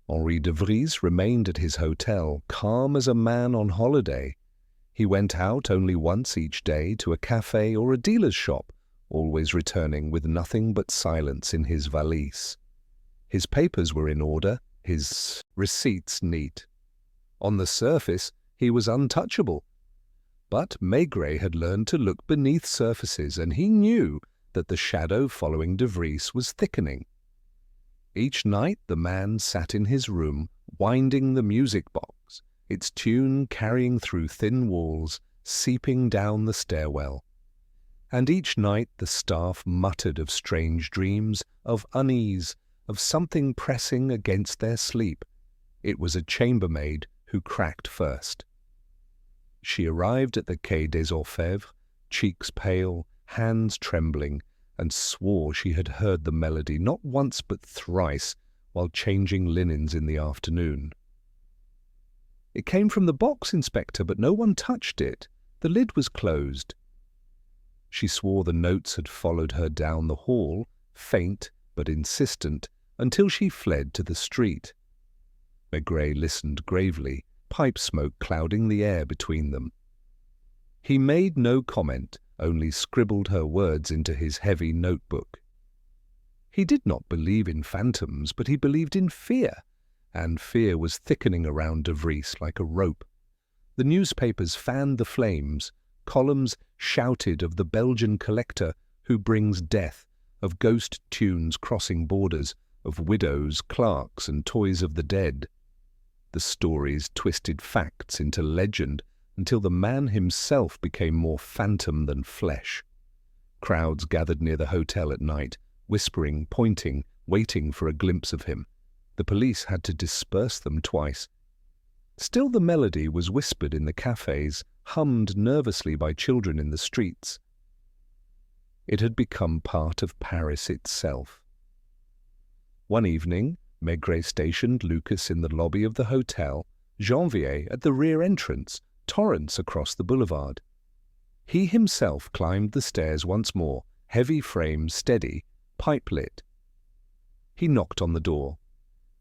Henri de Vries remained at his hotel, calm as a man on holiday. He went out only once each day to a café or a dealer's shop, always returning with nothing but silence in his valise. His papers were in order, his receipts neat. On the surface, he was untouchable. But Maigret had learned to look beneath surfaces, and he knew that the shadow following de Vries was thickening. Each night the man sat in his room, winding the music box, its tune carrying through thin walls, seeping down the stairwell. And each night the staff muttered of strange dreams, of unease, of something pressing against their sleep. It was a chambermaid who cracked first. She arrived at the Quai des Orfèvres, cheeks pale, hands trembling, and swore she had heard the melody not once but thrice while changing linens in the afternoon. "It came from the box, Inspector, but no one touched it. The lid was closed." She swore the notes had followed her down the hall, faint but insistent, until she fled to the street. Maigret listened gravely, pipe smoke clouding the air between them. He made no comment, only scribbled her words into his heavy notebook. He did not believe in phantoms, but he believed in fear, and fear was thickening around de Vries like a rope. The newspapers fanned the flames, columns shouted of the Belgian collector who brings death, of ghost tunes crossing borders, of widows, clerks, and toys of the dead. The stories twisted facts into legend until the man himself became more phantom than flesh. Crowds gathered near the hotel at night, whispering, pointing, waiting for a glimpse of him. The police had to disperse them twice. Still the melody was whispered in the cafes, hummed nervously by children in the streets. It had become part of Paris itself. One evening, Maigret stationed Lucas in the lobby of the hotel, Janvier at the rear entrance, Torrance across the boulevard. He himself climbed the stairs once more, heavy frame steady, pipe lit. He knocked on the door.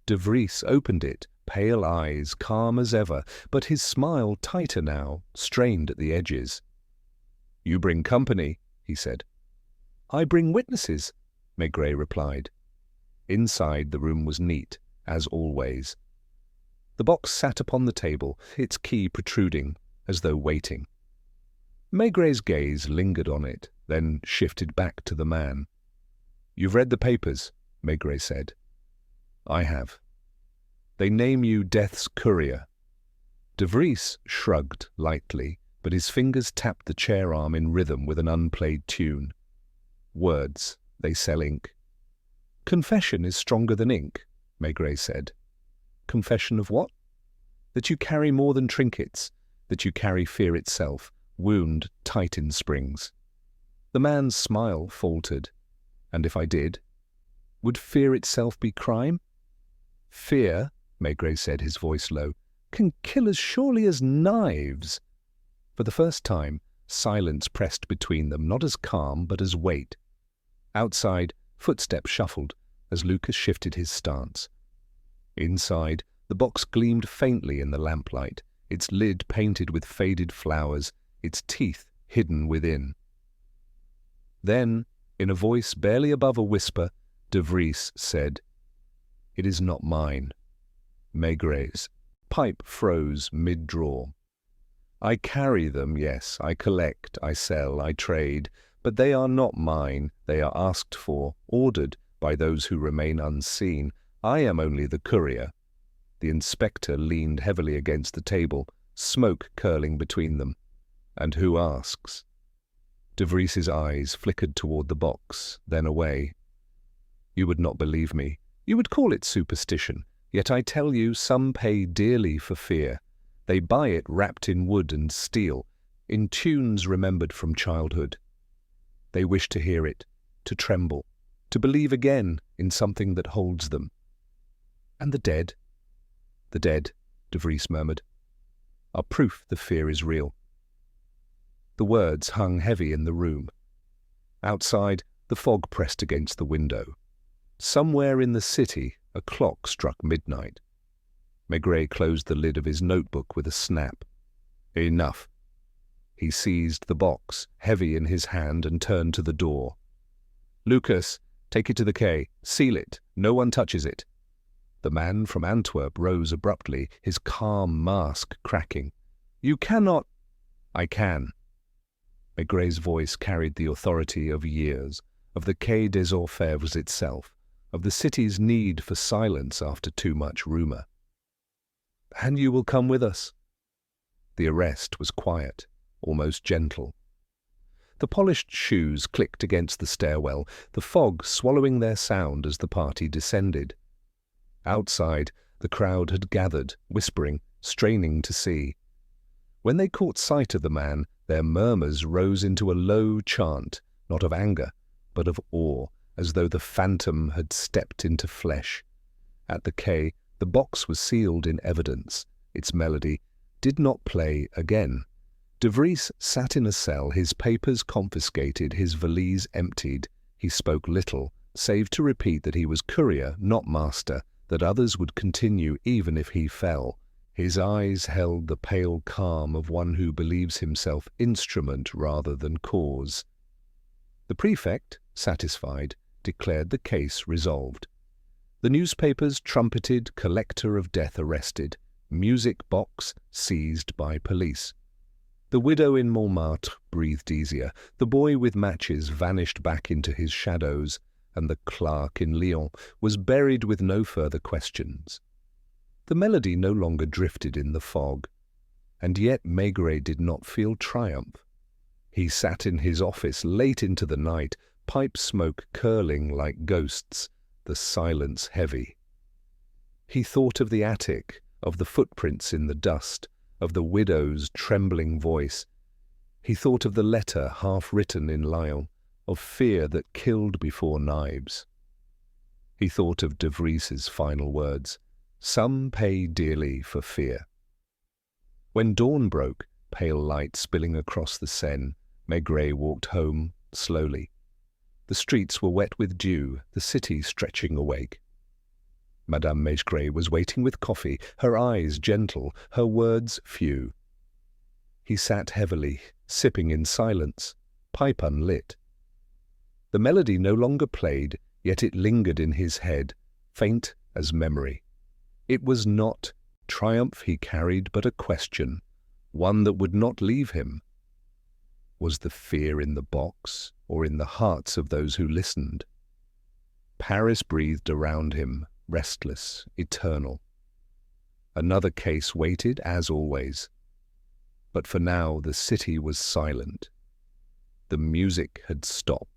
De Vries opened it, pale eyes, calm as ever, but his smile tighter now, strained at the edges. "You bring company," he said. "I bring witnesses," Maigret replied. Inside the room was neat, as always. The box sat upon the table, its key protruding, as though waiting. Maigret's gaze lingered on it, then shifted back to the man. "You've read the papers," Maigret said. "I have. They name you Death's courier." De Vries shrugged lightly, but his fingers tapped the chair arm in rhythm with an unplayed tune. "Words, they sell ink." "Confession is stronger than ink," Maigret said. "Confession of what?" that you carry more than trinkets, that you carry fear itself, wound tight in springs. The man's smile faltered. And if I did? Would fear itself be crime? Fear, Maigret said, his voice low, can kill as surely as knives. For the first time, silence pressed between them, not as calm, but as weight. Outside, footsteps shuffled as Lucas shifted his stance. Inside, the box gleamed faintly in the lamplight, its lid painted with faded flowers, its teeth hidden within. Then, in a voice barely above a whisper, De Vries said, "It is not mine." Maigret's pipe froze mid-draw. "I carry them, yes, I collect, I sell, I trade, but they are not mine, they are asked for, ordered by those who remain unseen. I am only the courier." The inspector leaned heavily against the table, smoke curling between them. "And who asks?" De Vries's eyes flickered toward the box, then away. "You would not believe me. You would call it superstition. Yet I tell you, some pay dearly for fear. They buy it wrapped in wood and steel, in tunes remembered from childhood. They wish to hear it, to tremble, to believe again in something that holds them." "And the dead?" "The dead," De Vries murmured, "are proof the fear is real." The words hung heavy in the room. Outside, the fog pressed against the window. Somewhere in the city, a clock struck midnight. Maigret closed the lid of his notebook with a snap. "Enough." He seized the box, heavy in his hand, and turned to the door. "Lucas, take it to the quay. Seal it. No one touches it." The man from Antwerp rose abruptly, his calm mask cracking. "You cannot—" "I can." Maigret's voice carried the authority of years, of the Quai des Orfèvres itself, of the city's need for silence after too much rumor. "And you will come with us?" The arrest was quiet, almost gentle. The polished shoes clicked against the stairwell, the fog swallowing their sound as the party descended. Outside, the crowd had gathered, whispering, straining to see. When they caught sight of the man, their murmurs rose into a low chant, not of anger, but of awe, as though the phantom had stepped into flesh. At the quay, the box was sealed in evidence. Its melody did not play again. De Vries sat in a cell, his papers confiscated, his valise emptied. He spoke little, save to repeat that he was courier, not master, that others would continue even if he fell. His eyes held the pale calm of one who believes himself instrument rather than cause. The prefect, satisfied, declared the case resolved. The newspapers trumpeted collector of death arrested, music box seized by police. The widow in Montmartre breathed easier, the boy with matches vanished back into his shadows, and the clerk in Lyon was buried with no further questions. The melody no longer drifted in the fog, and yet Maigret did not feel triumph. He sat in his office late into the night, pipe smoke curling like ghosts, the silence heavy. He thought of the attic, of the footprints in the dust, of the widow's trembling voice. He thought of the letter half-written in Lyon, of fear that killed before knives. He thought of De Vries's final words, "Some pay dearly for fear." When dawn broke, pale light spilling across the Seine, Maigret walked home slowly. The streets were wet with dew, the city stretching awake. Madame Maigret was waiting with coffee, her eyes gentle, her words few. He sat heavily, sipping in silence, pipe unlit. The melody no longer played, yet it lingered in his head, faint as memory. It was not triumph he carried, but a question, one that would not leave him. Was the fear in the box, or in the hearts of those who listened? Paris breathed around him, restless, eternal. Another case waited, as always. But for now the city was silent. The music had stopped.